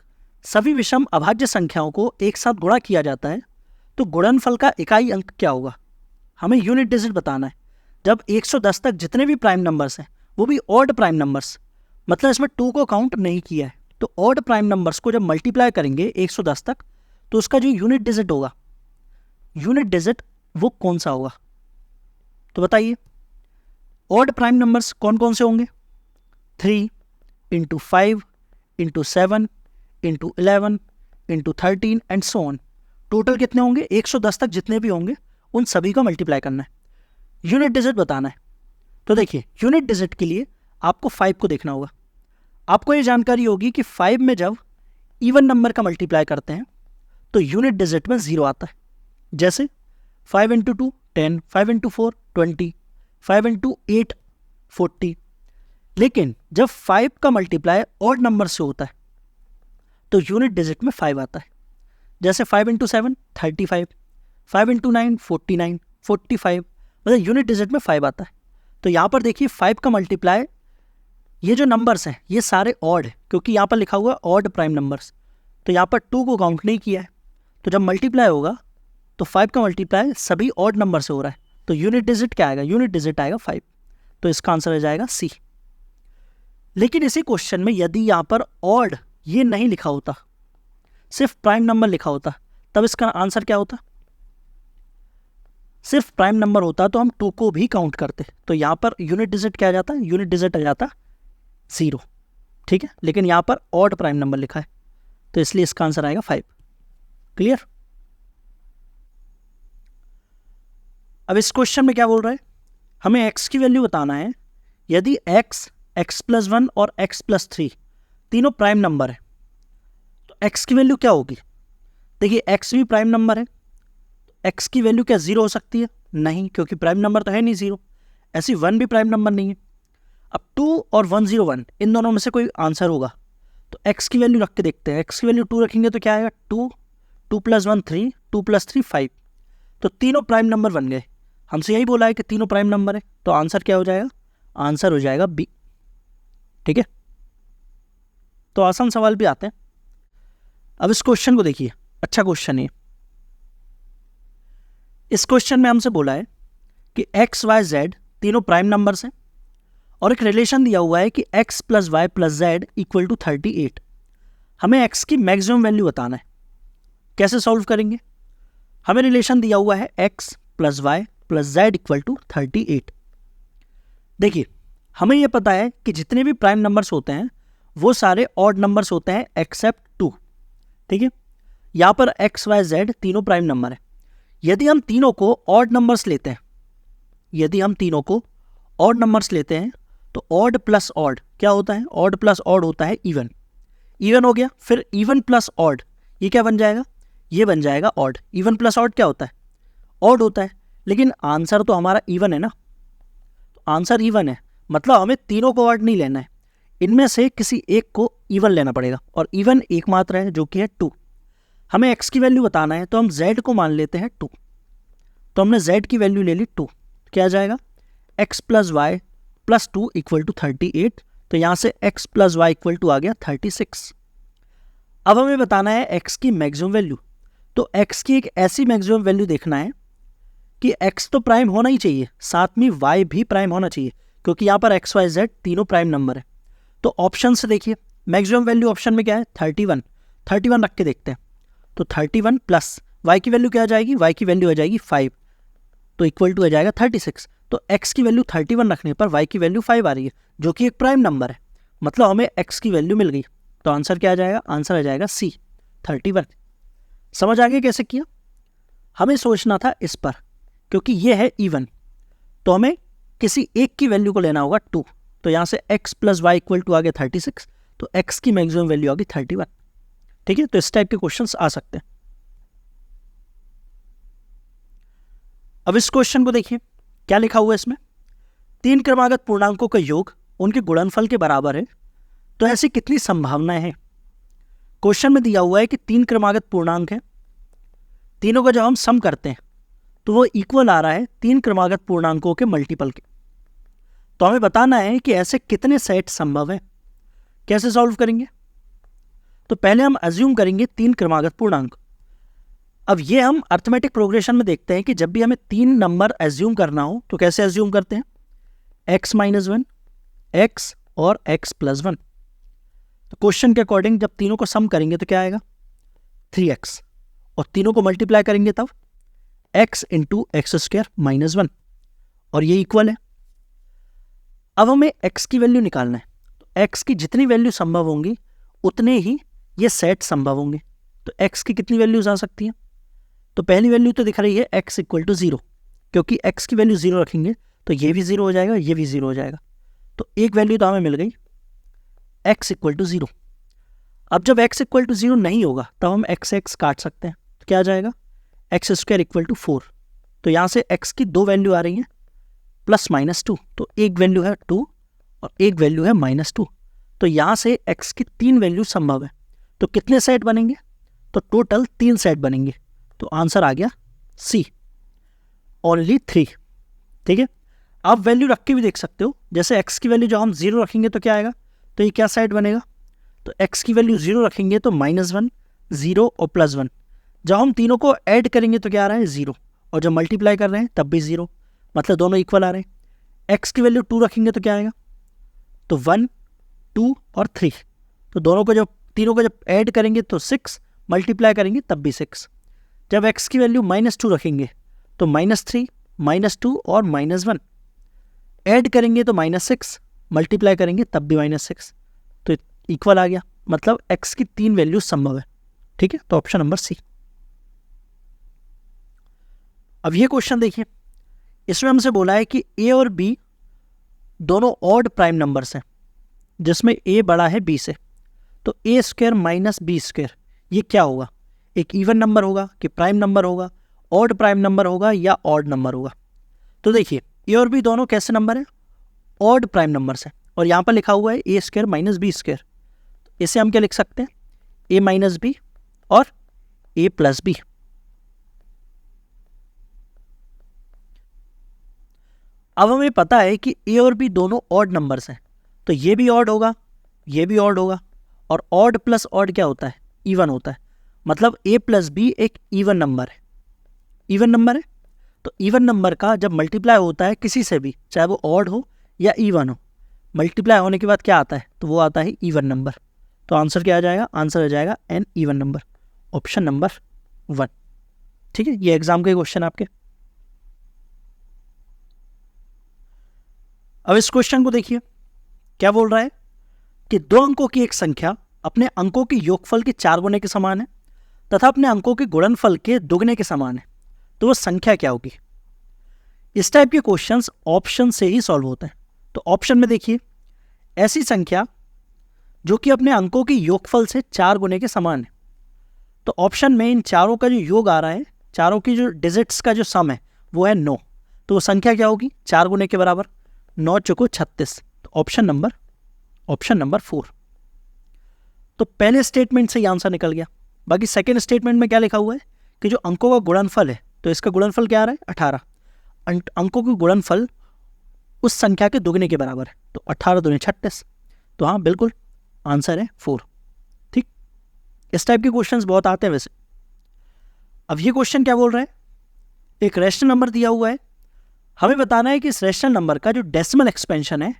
सभी विषम अभाज्य संख्याओं को एक साथ गुणा किया जाता है, तो गुणनफल का इकाई अंक क्या होगा? हमें यूनिट डिजिट बताना है। जब 110 तक जितने भी प्राइम नंबर्स हैं वो भी ऑड प्राइम नंबर्स, मतलब इसमें 2 को काउंट नहीं किया है, तो ऑड प्राइम नंबर्स को जब मल्टीप्लाई करेंगे 110 तक तो उसका जो यूनिट डिजिट होगा, यूनिट डिजिट वो कौन सा होगा? तो बताइए, ऑड प्राइम नंबर्स कौन कौन से होंगे? 3 into 5 into 7 into 11 into 13 and so on. Total कितने होंगे? 110 तक जितने भी होंगे उन सभी को मल्टीप्लाई करना है, यूनिट डिजिट बताना है। तो देखिए, यूनिट डिजिट के लिए आपको 5 को देखना होगा। आपको ये जानकारी होगी कि 5 में जब इवन नंबर का मल्टीप्लाई करते हैं तो यूनिट डिजिट में 0 आता है। जैसे 5 इंटू 2 10, 5 इंटू 4 20, 5 इंटू 8 40। लेकिन जब 5 का मल्टीप्लाई ऑड नंबर से होता है तो यूनिट डिजिट में 5 आता है। जैसे 5 इंटू 7 35, 5 इंटू 9 49, 45, मतलब यूनिट डिजिट में 5 आता है। तो यहाँ पर देखिए 5 का मल्टीप्लाई, ये जो नंबर्स हैं ये सारे ऑड है, क्योंकि यहाँ पर लिखा हुआ है ऑड प्राइम नंबर्स, तो यहाँ पर 2 को काउंट नहीं किया है। तो जब मल्टीप्लाई होगा तो 5 का मल्टीप्लाई सभी ऑड नंबर से हो रहा है, तो यूनिट डिजिट क्या आएगा? यूनिट डिजिट आएगा 5। तो इसका आंसर हो जाएगा सी। लेकिन इसी क्वेश्चन में यदि यहाँ पर ऑड ये नहीं लिखा होता, सिर्फ प्राइम नंबर लिखा होता, तब इसका आंसर क्या होता? सिर्फ प्राइम नंबर होता तो हम 2 को भी काउंट करते, तो यहाँ पर यूनिट डिजिट क्या आ जाता है? यूनिट डिजिट आ जाता 0। ठीक है, लेकिन यहाँ पर ऑड प्राइम नंबर लिखा है, तो इसलिए इसका आंसर आएगा 5। क्लियर? अब इस क्वेश्चन में क्या बोल रहा है? हमें x की वैल्यू बताना है। यदि x, x प्लस 1 और x प्लस 3 तीनों प्राइम नंबर है तो x की वैल्यू क्या होगी? देखिए x भी प्राइम नंबर है, x की वैल्यू क्या 0 हो सकती है? नहीं, क्योंकि प्राइम नंबर तो है नहीं 0। ऐसी 1 भी प्राइम नंबर नहीं है। अब 2 और 101 इन दोनों में से कोई आंसर होगा, तो x की वैल्यू रख के देखते हैं। x की वैल्यू 2 रखेंगे तो क्या आएगा? 2, 2 प्लस 1 3, 2 प्लस 3 5। तो तीनों प्राइम नंबर बन गए। हमसे यही बोला है कि तीनों प्राइम नंबर है, तो आंसर क्या हो जाएगा? आंसर हो जाएगा बी। ठीक है, तो आसान सवाल भी आते हैं। अब इस क्वेश्चन को देखिए, अच्छा क्वेश्चन है। इस क्वेश्चन में हमसे बोला है कि x, y, z तीनों प्राइम नंबर्स हैं और एक रिलेशन दिया हुआ है कि x plus y plus z equal to 38। हमें x की मैक्सिमम वैल्यू बताना है। कैसे सॉल्व करेंगे? हमें रिलेशन दिया हुआ है x plus y plus z equal to 38। देखिए, हमें यह पता है कि जितने भी प्राइम नंबर्स होते हैं वो सारे ऑड नंबर्स होते हैं एक्सेप्ट 2। ठीक है, यहाँ पर x, y, z तीनों प्राइम नंबर है। यदि हम तीनों को ऑड नंबर्स लेते हैं, यदि हम तीनों को ऑड नंबर्स लेते हैं तो ऑड प्लस ऑड क्या होता है? ऑड प्लस ऑड होता है इवन। इवन हो गया, फिर इवन प्लस ऑड ये क्या बन जाएगा? ये बन जाएगा ऑड। इवन प्लस ऑड क्या होता है? ऑड होता है, लेकिन आंसर तो हमारा इवन है ना, तो आंसर इवन है, मतलब हमें तीनों को ऑड नहीं लेना है। इनमें से किसी एक को इवन लेना पड़ेगा और इवन एकमात्र है जो कि है 2। हमें x की वैल्यू बताना है तो हम z को मान लेते हैं 2। तो हमने z की वैल्यू ले ली 2, क्या आ जाएगा x plus y plus 2 equal to 38। तो यहाँ से x plus y equal to आ गया 36। अब हमें बताना है x की मैक्सिमम वैल्यू। तो x की एक ऐसी मैक्सिमम वैल्यू देखना है कि x तो प्राइम होना ही चाहिए, साथ में y भी प्राइम होना चाहिए, क्योंकि यहाँ पर x, y, z तीनों प्राइम नंबर है। तो ऑप्शन से देखिए मैक्सिमम वैल्यू ऑप्शन में क्या है 31 रख के देखते हैं। तो 31 प्लस y की वैल्यू क्या आ जाएगी, y की वैल्यू आ जाएगी 5, तो इक्वल टू आ जाएगा 36। तो x की वैल्यू 31 रखने पर y की वैल्यू 5 आ रही है, जो कि एक प्राइम नंबर है, मतलब हमें x की वैल्यू मिल गई। तो आंसर क्या आ जाएगा, आंसर आ जाएगा C 31। समझ आ गया कैसे किया? हमें सोचना था इस पर, क्योंकि ये है इवन, तो हमें किसी एक की वैल्यू को लेना होगा 2। तो यहाँ से x plus y equal to आ गया 36, तो x की मैक्सिमम वैल्यू आ गई 31। ठीक है, तो इस टाइप के क्वेश्चंस आ सकते हैं। अब इस क्वेश्चन को देखिए क्या लिखा हुआ है इसमें, 3 क्रमागत पूर्णांकों का योग उनके गुणनफल के बराबर है, तो ऐसी कितनी संभावनाएं हैं। क्वेश्चन में दिया हुआ है कि 3 क्रमागत पूर्णांक है, तीनों का जब हम सम करते हैं तो वो इक्वल आ रहा है 3 क्रमागत पूर्णांकों के मल्टीपल के। तो हमें बताना है कि ऐसे कितने सेट संभव है। कैसे सॉल्व करेंगे? तो पहले हम अज्यूम करेंगे 3 क्रमागत पूर्णांक। अब ये हम अर्थमेटिक प्रोग्रेशन में देखते हैं कि जब भी हमें 3 नंबर अज्यूम करना हो तो कैसे अज्यूम करते हैं, x माइनस 1, x और x प्लस 1। तो क्वेश्चन के अकॉर्डिंग जब तीनों को सम करेंगे तो क्या आएगा 3x, और तीनों को मल्टीप्लाई करेंगे तब x into x square minus 1, और ये इक्वल है। अब हमें x की वैल्यू निकालना है, तो x की जितनी वैल्यू संभव होंगी उतने ही ये सेट संभव होंगे। तो x की कितनी वैल्यूज आ सकती हैं, तो पहली वैल्यू तो दिख रही है x इक्वल टू 0, क्योंकि x की वैल्यू 0 रखेंगे तो ये भी 0 हो जाएगा, ये भी 0 हो जाएगा। तो एक वैल्यू तो हमें मिल गई x इक्वल टू 0। अब जब x इक्वल टू 0 नहीं होगा तब हम x काट सकते हैं, तो क्या आ जाएगा एक्स स्क्वायर इक्वल टू 4। तो यहाँ से x की 2 वैल्यू आ रही हैं प्लस माइनस 2, तो एक वैल्यू है 2 और एक वैल्यू है माइनस 2। तो यहाँ से x की 3 वैल्यू संभव है। तो कितने सेट बनेंगे, तो टोटल 3 सेट बनेंगे। तो आंसर आ गया C ओनली 3। ठीक है, आप वैल्यू रख के भी देख सकते हो, जैसे x की वैल्यू जब हम 0 रखेंगे तो क्या आएगा, तो ये क्या सेट बनेगा, तो x की वैल्यू 0 रखेंगे तो -1, 0 और +1। जब हम तीनों को ऐड करेंगे तो क्या आ रहा है 0, और जब मल्टीप्लाई कर रहे हैं तब भी 0, मतलब दोनों इक्वल आ रहे हैं। x की वैल्यू 2 रखेंगे तो क्या आएगा, तो 1, 2 और 3। तो तीनों को जब ऐड करेंगे तो 6, मल्टीप्लाई करेंगे तब भी 6। जब x की वैल्यू -2 रखेंगे तो -3, -2 और -1, ऐड करेंगे तो -6, मल्टीप्लाई करेंगे तब भी -6, तो इक्वल आ गया, मतलब x की 3 वैल्यू संभव है। ठीक है, तो ऑप्शन नंबर C। अब ये क्वेश्चन देखिए, इसमें हमसे बोला है कि a और b दोनों ऑड प्राइम नंबर्स हैं, जिसमें a बड़ा है b से। तो a square minus b square ये क्या होगा, एक इवन नंबर होगा कि प्राइम नंबर होगा, ऑड प्राइम नंबर होगा या ऑड नंबर होगा। तो देखिए a और b दोनों कैसे नंबर हैं, ऑड प्राइम नंबर्स हैं, और यहाँ पर लिखा हुआ है a square minus b square. इसे हम क्या लिख सकते हैं, a माइनस बी और a प्लस बी। अब हमें पता है कि a और b दोनों ऑड नंबर्स हैं, तो ये भी ऑड होगा, ये भी ऑड होगा, और ऑड प्लस ऑड क्या होता है, इवन होता है। मतलब a प्लस बी एक इवन नंबर है, इवन नंबर है। तो इवन नंबर का जब मल्टीप्लाई होता है किसी से भी, चाहे वो ऑड हो या इवन हो, मल्टीप्लाई होने के बाद क्या आता है, तो वो आता है इवन नंबर। तो आंसर क्या आ जाएगा, आंसर आ जाएगा an even number, option number 1। ठीक है, ये एग्जाम के क्वेश्चन आपके। अब इस क्वेश्चन को देखिए क्या बोल रहा है कि 2 अंकों की एक संख्या अपने अंकों के योगफल के 4 गुने के समान है तथा अपने अंकों के गुणनफल के दुगने के समान है, तो वो संख्या क्या होगी। इस टाइप के क्वेश्चंस ऑप्शन से ही सॉल्व होते हैं। तो ऑप्शन में देखिए, ऐसी संख्या जो कि अपने अंकों के योगफल से 4 गुने के समान है। तो ऑप्शन में इन चारों का जो योग आ रहा है, चारों की जो डिजिट्स का जो सम है वो है 9, तो वो संख्या क्या होगी, 4 गुने के बराबर, 9 चौको 36। तो ऑप्शन नंबर ऑप्शन नंबर 4। तो पहले स्टेटमेंट से ये आंसर निकल गया। बाकी सेकेंड स्टेटमेंट में क्या लिखा हुआ है कि जो अंकों का गुणनफल है, तो इसका गुणनफल क्या आ रहा है 18। अंकों का गुणनफल उस संख्या के दुगने के बराबर है, तो 18 दूनी 36। तो हाँ बिल्कुल आंसर है 4। ठीक, इस टाइप के क्वेश्चंस बहुत आते हैं वैसे। अब ये क्वेश्चन क्या बोल रहा है, एक रैशनल नंबर दिया हुआ है, हमें बताना है कि इस रैशनल नंबर का जो डेसिमल एक्सपेंशन है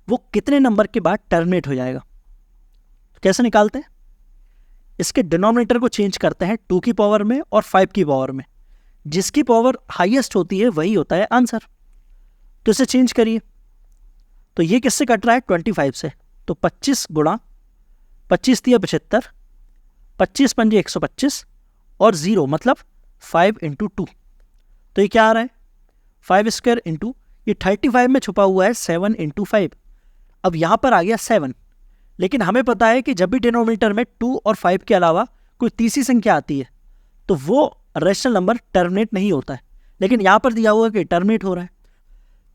वो कितने नंबर के बाद टर्मिनेट हो जाएगा। तो कैसे निकालते हैं, इसके डिनोमिनेटर को चेंज करते हैं 2 की पावर में और 5 की पावर में। जिसकी पावर हाईएस्ट होती है वही होता है आंसर। तो इसे चेंज करिए, तो ये किससे कट रहा है 25 से, तो 25 गुणा 25 दिया 75, 25 पंजे 125 और 0 मतलब 5 इंटू 2। तो ये क्या आ रहा है 5 स्क्वायर इंटू, ये 35 में छुपा हुआ है 7 इंटू 5। अब यहाँ पर आ गया 7, लेकिन हमें पता है कि जब भी डिनोमिनेटर में 2 और 5 के अलावा कोई तीसरी संख्या आती है तो वो रैशनल नंबर टर्मिनेट नहीं होता है, लेकिन यहाँ पर दिया हुआ है कि टर्मिनेट हो रहा है,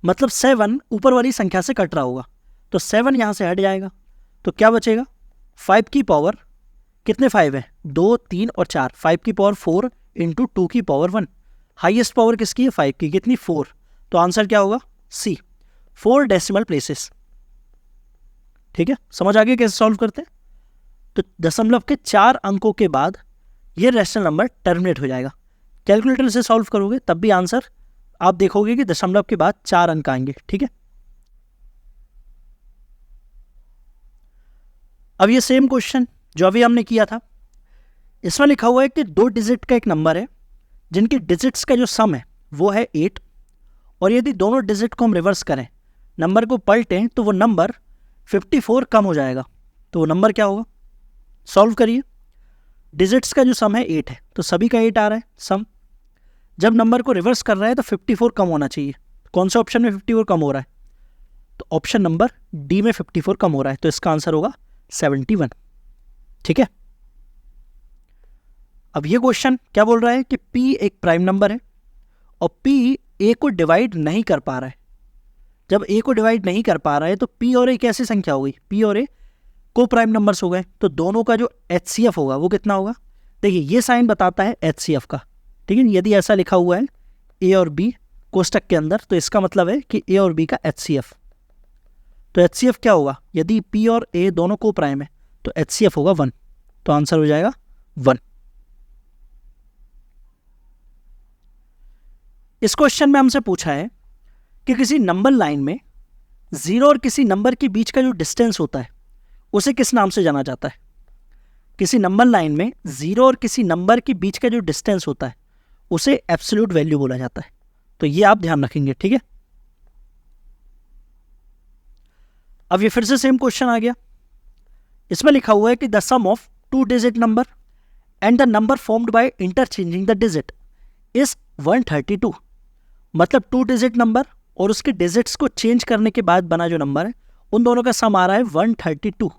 मतलब 7 ऊपर वाली संख्या से कट रहा होगा। तो 7 यहाँ से हट जाएगा, तो क्या बचेगा 5 की पावर, कितने 5 है 2 3 और 4, 5 की पावर 4 इंटू 2 की पावर 1। हाईएस्ट पावर किसकी है 5 की, कितनी 4। तो आंसर क्या होगा सी, 4 डेसिमल प्लेसेस। ठीक है, समझ आ गया कैसे सॉल्व करते हैं। तो दशमलव के 4 अंकों के बाद ये रैशनल नंबर टर्मिनेट हो जाएगा। कैलकुलेटर से सॉल्व करोगे तब भी आंसर आप देखोगे कि दशमलव के बाद 4 अंक आएंगे। ठीक है, अब ये सेम क्वेश्चन जो अभी हमने किया था, इसमें लिखा हुआ है कि 2 डिजिट का एक नंबर है जिनकी डिजिट्स का जो सम है वो है 8, और यदि दोनों डिजिट को हम रिवर्स करें, नंबर को पलटें, तो वो नंबर 54 कम हो जाएगा। तो वो नंबर क्या होगा, सॉल्व करिए। डिजिट्स का जो सम है 8 है, तो सभी का 8 आ रहा है सम। जब नंबर को रिवर्स कर रहा है तो 54 कम होना चाहिए। कौन सा ऑप्शन में 54 कम हो रहा है, तो ऑप्शन नंबर डी में 54 कम हो रहा है, तो इसका आंसर होगा 71। ठीक है, अब ये क्वेश्चन क्या बोल रहा है कि P एक प्राइम नंबर है और P A को डिवाइड नहीं कर पा रहा है। जब A को डिवाइड नहीं कर पा रहा है तो P और A कैसी संख्या हो गई, P और A को प्राइम नंबर्स हो गए, तो दोनों का जो HCF होगा वो कितना होगा। देखिए ये साइन बताता है HCF का, ठीक है। यदि ऐसा लिखा हुआ है A और B कोष्टक के अंदर, तो इसका मतलब है कि A और B का HCF। तो HCF क्या होगा, यदि P और A दोनों को प्राइम है तो HCF होगा 1, तो आंसर हो जाएगा 1। इस क्वेश्चन में हमसे पूछा है कि किसी नंबर लाइन में 0 और किसी नंबर के बीच का जो डिस्टेंस होता है उसे किस नाम से जाना जाता है। किसी नंबर लाइन में 0 और किसी नंबर के बीच का जो डिस्टेंस होता है उसे एब्सोल्यूट वैल्यू बोला जाता है। तो ये आप ध्यान रखेंगे, ठीक है। अब ये फिर से सेम क्वेश्चन आ गया। इसमें लिखा हुआ है कि the sum of 2 digit number and the number formed by interchanging the digit is 132। मतलब 2 डिजिट नंबर और उसके डिजिट्स को चेंज करने के बाद बना जो नंबर है उन दोनों का सम आ रहा है 132।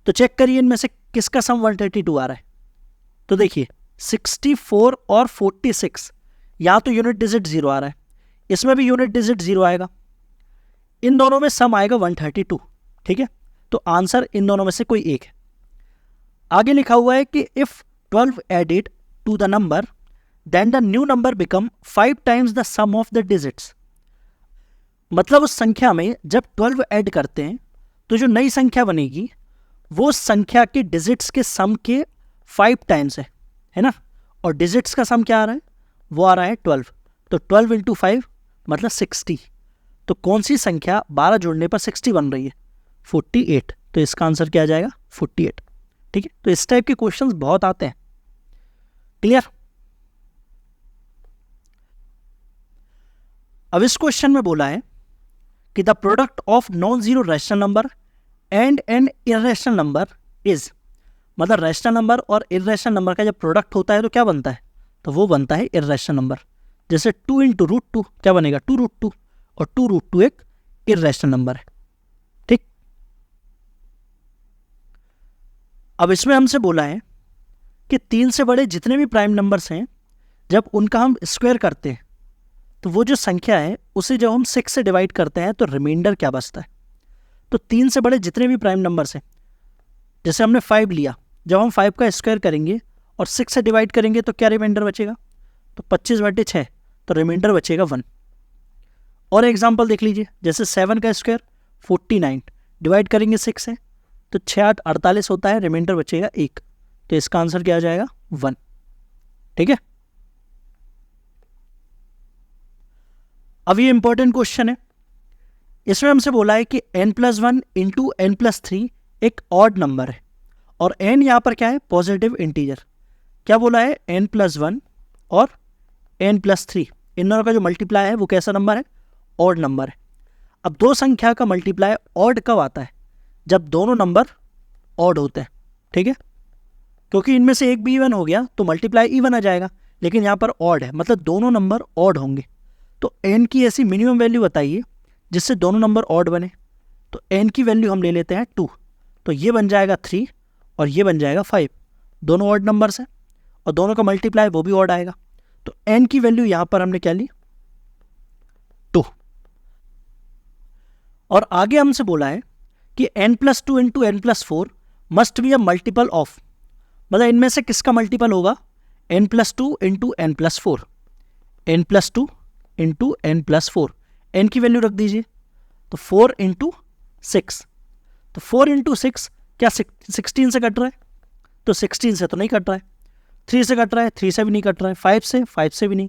तो चेक करिए इनमें से किसका सम 132 आ रहा है। तो देखिए 64 और 46, यहाँ तो यूनिट डिजिट 0 आ रहा है, इसमें भी यूनिट डिजिट 0 आएगा, इन दोनों में सम आएगा 132। ठीक है, तो आंसर इन दोनों में से कोई एक है। आगे लिखा हुआ है कि if 12 added to the number then the new number become 5 times the sum of the digits. मतलब उस संख्या में जब 12 ऐड करते हैं तो जो नई संख्या बनेगी वो संख्या के डिजिट्स के सम के 5 टाइम्स है ना। और डिजिट्स का सम क्या आ रहा है, वो आ रहा है 12। तो 12 इंटू 5 मतलब 60। तो कौन सी संख्या 12 जोड़ने पर 60 बन रही है, 48। तो इसका आंसर क्या आ जाएगा 48। ठीक है, तो इस टाइप के क्वेश्चंस बहुत आते हैं। क्लियर। अब इस क्वेश्चन में बोला है कि the product of non zero rational number and N irrational number is, मतलब रैशनल नंबर और इर्रेशनल नंबर का जब प्रोडक्ट होता है तो क्या बनता है, तो वो बनता है इर्रेशनल नंबर। जैसे 2 इंटू √2 क्या बनेगा 2√2, और 2√2 एक इर्रेशनल नंबर है। ठीक, अब इसमें हमसे बोला है कि 3 से बड़े जितने भी प्राइम नंबर्स हैं जब उनका हम स्क्वायर करते हैं तो वो जो संख्या है उसे जब हम 6 से डिवाइड करते हैं तो रिमाइंडर क्या बचता है। तो 3 से बड़े जितने भी प्राइम नंबर्स हैं, जैसे हमने 5 लिया, जब हम 5 का स्क्वायर करेंगे और 6 से डिवाइड करेंगे तो क्या रिमाइंडर बचेगा, तो 25/6, तो रिमाइंडर बचेगा 1। और एग्जाम्पल देख लीजिए, जैसे 7 का स्क्वायर 49, डिवाइड करेंगे 6 से तो 6 8 48 होता है, रिमाइंडर बचेगा 1, तो इसका आंसर क्या आ जाएगा 1। ठीक है, अब ये इंपॉर्टेंट क्वेश्चन है, इसमें हमसे बोला है कि n+1 इंटू n+3 एक ऑड नंबर है और n यहाँ पर क्या है, पॉजिटिव इंटीजर। क्या बोला है, n+1 और n+3 इन दोनों का जो मल्टीप्लाई है वो कैसा नंबर है, ऑड नंबर है। अब दो संख्या का मल्टीप्लाई ऑड कब आता है, जब दोनों नंबर ऑड होते हैं। ठीक है, क्योंकि इनमें से एक भी इवन हो गया तो मल्टीप्लाई इवन आ जाएगा, लेकिन यहाँ पर ऑड है, मतलब दोनों नंबर ऑड होंगे। तो n की ऐसी मिनिमम वैल्यू बताइए जिससे दोनों नंबर ऑड बने, तो n की वैल्यू हम ले लेते हैं 2, तो ये बन जाएगा 3 और ये बन जाएगा 5, दोनों ऑड नंबर्स हैं और दोनों का मल्टीप्लाई वो भी ऑड आएगा। तो n की वैल्यू यहाँ पर हमने क्या ली, 2। और आगे हमसे बोला है कि n+2 into n+4 must be a multiple of, मतलब इनमें से किसका मल्टीपल होगा, n+2 into n+4, n+2 into n+4, n की वैल्यू रख दीजिए, तो 4 इंटू 6, तो 4 इंटू 6 क्या 16 से कट रहा है, तो 16 से तो नहीं कट रहा है, 3 से कट रहा है, 3 से भी नहीं कट रहा है, 5 से भी नहीं,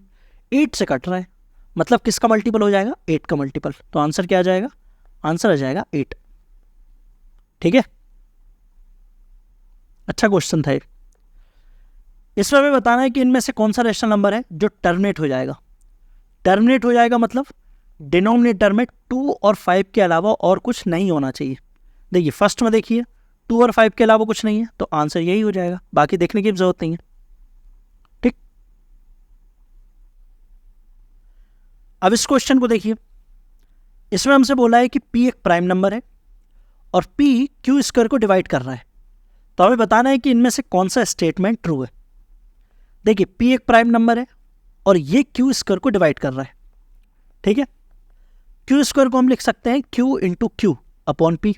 8 से कट रहा है, मतलब किसका मल्टीपल हो जाएगा, 8 का मल्टीपल। तो आंसर क्या आ जाएगा, आंसर आ जाएगा 8। ठीक है, अच्छा क्वेश्चन था ये। इसमें हमें बताना है कि इनमें से कौन सा रेशनल नंबर है जो टर्मिनेट हो जाएगा। टर्मिनेट हो जाएगा मतलब डिनोमिनेटर में 2 और 5 के अलावा और कुछ नहीं होना चाहिए। देखिए फर्स्ट में देखिए 2 और 5 के अलावा कुछ नहीं है, तो आंसर यही हो जाएगा, बाकी देखने की जरूरत नहीं है। ठीक, अब इस क्वेश्चन को देखिए, इसमें हमसे बोला है कि p एक प्राइम नंबर है और p q स्क्वायर को डिवाइड कर रहा है, तो हमें बताना है कि इनमें से कौन सा स्टेटमेंट ट्रू है। देखिए p एक प्राइम नंबर है और ये q स्क्वायर को डिवाइड कर रहा है। ठीक है, q स्क्वायर को हम लिख सकते हैं q into Q upon p।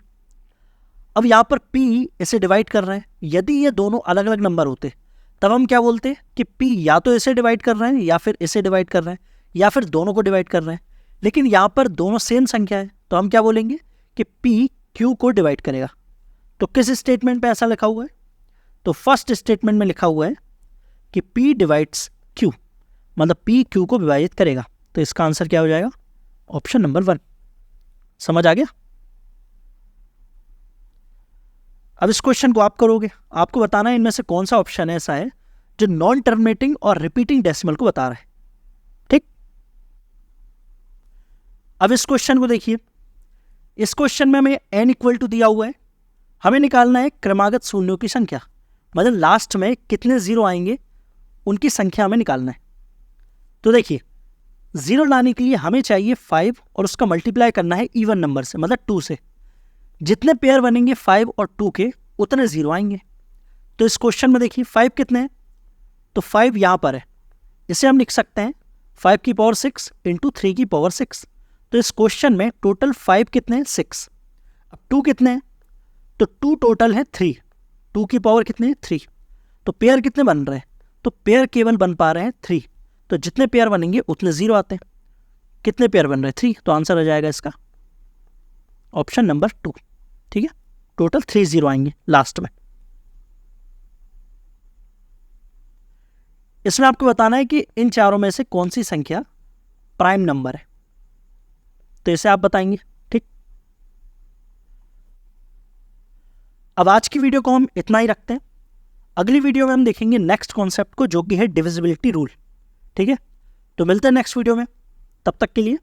अब यहाँ पर p इसे डिवाइड कर रहा है, यदि ये दोनों अलग अलग नंबर होते तब हम क्या बोलते कि p या तो इसे डिवाइड कर रहा है या फिर इसे डिवाइड कर रहा है या फिर दोनों को डिवाइड कर रहा है, लेकिन यहाँ पर दोनों सेम संख्या है, तो हम क्या बोलेंगे कि p q को डिवाइड करेगा। तो किस स्टेटमेंट पे ऐसा लिखा हुआ है, तो फर्स्ट स्टेटमेंट में लिखा हुआ है कि p डिवाइड्स q, मतलब p q को विभाजित करेगा, तो इसका आंसर क्या हो जाएगा, ऑप्शन नंबर 1। समझ आ गया। अब इस क्वेश्चन को आप करोगे, आपको बताना है इनमें से कौन सा ऑप्शन ऐसा है जो नॉन टर्मिनेटिंग और रिपीटिंग डेसिमल को बता रहा है। ठीक, अब इस क्वेश्चन को देखिए, इस क्वेश्चन में हमें n = दिया हुआ है, हमें निकालना है क्रमागत शून्यों की संख्या, मतलब लास्ट में कितने जीरो आएंगे उनकी संख्या हमें निकालना है। तो देखिए जीरो लाने के लिए हमें चाहिए 5 और उसका मल्टीप्लाई करना है इवन नंबर से, मतलब 2 से। जितने पेयर बनेंगे 5 और 2 के उतने जीरो आएंगे। तो इस क्वेश्चन में देखिए 5 कितने हैं, तो 5 यहाँ पर है, इसे हम लिख सकते हैं 5 की पावर 6 इंटू 3 की पावर 6। तो इस क्वेश्चन में टोटल 5 कितने हैं, 6। अब 2 कितने हैं, तो 2 टोटल है 3, 2 की पावर कितने हैं, 3। तो पेयर कितने बन रहे हैं, तो पेयर केवल बन पा रहे हैं 3, तो जितने पेयर बनेंगे उतने जीरो आते हैं। कितने पेयर बन रहे हैं, 3, तो आंसर आ जाएगा इसका ऑप्शन नंबर 2। ठीक है, टोटल 3 जीरो आएंगे लास्ट में। इसमें आपको बताना है कि इन चारों में से कौन सी संख्या प्राइम नंबर है, तो इसे आप बताएंगे। ठीक, अब आज की वीडियो को हम इतना ही रखते हैं, अगली वीडियो में हम देखेंगे नेक्स्ट कॉन्सेप्ट को, जो कि है डिविजिबिलिटी रूल। ठीक है, तो मिलते हैं नेक्स्ट वीडियो में, तब तक के लिए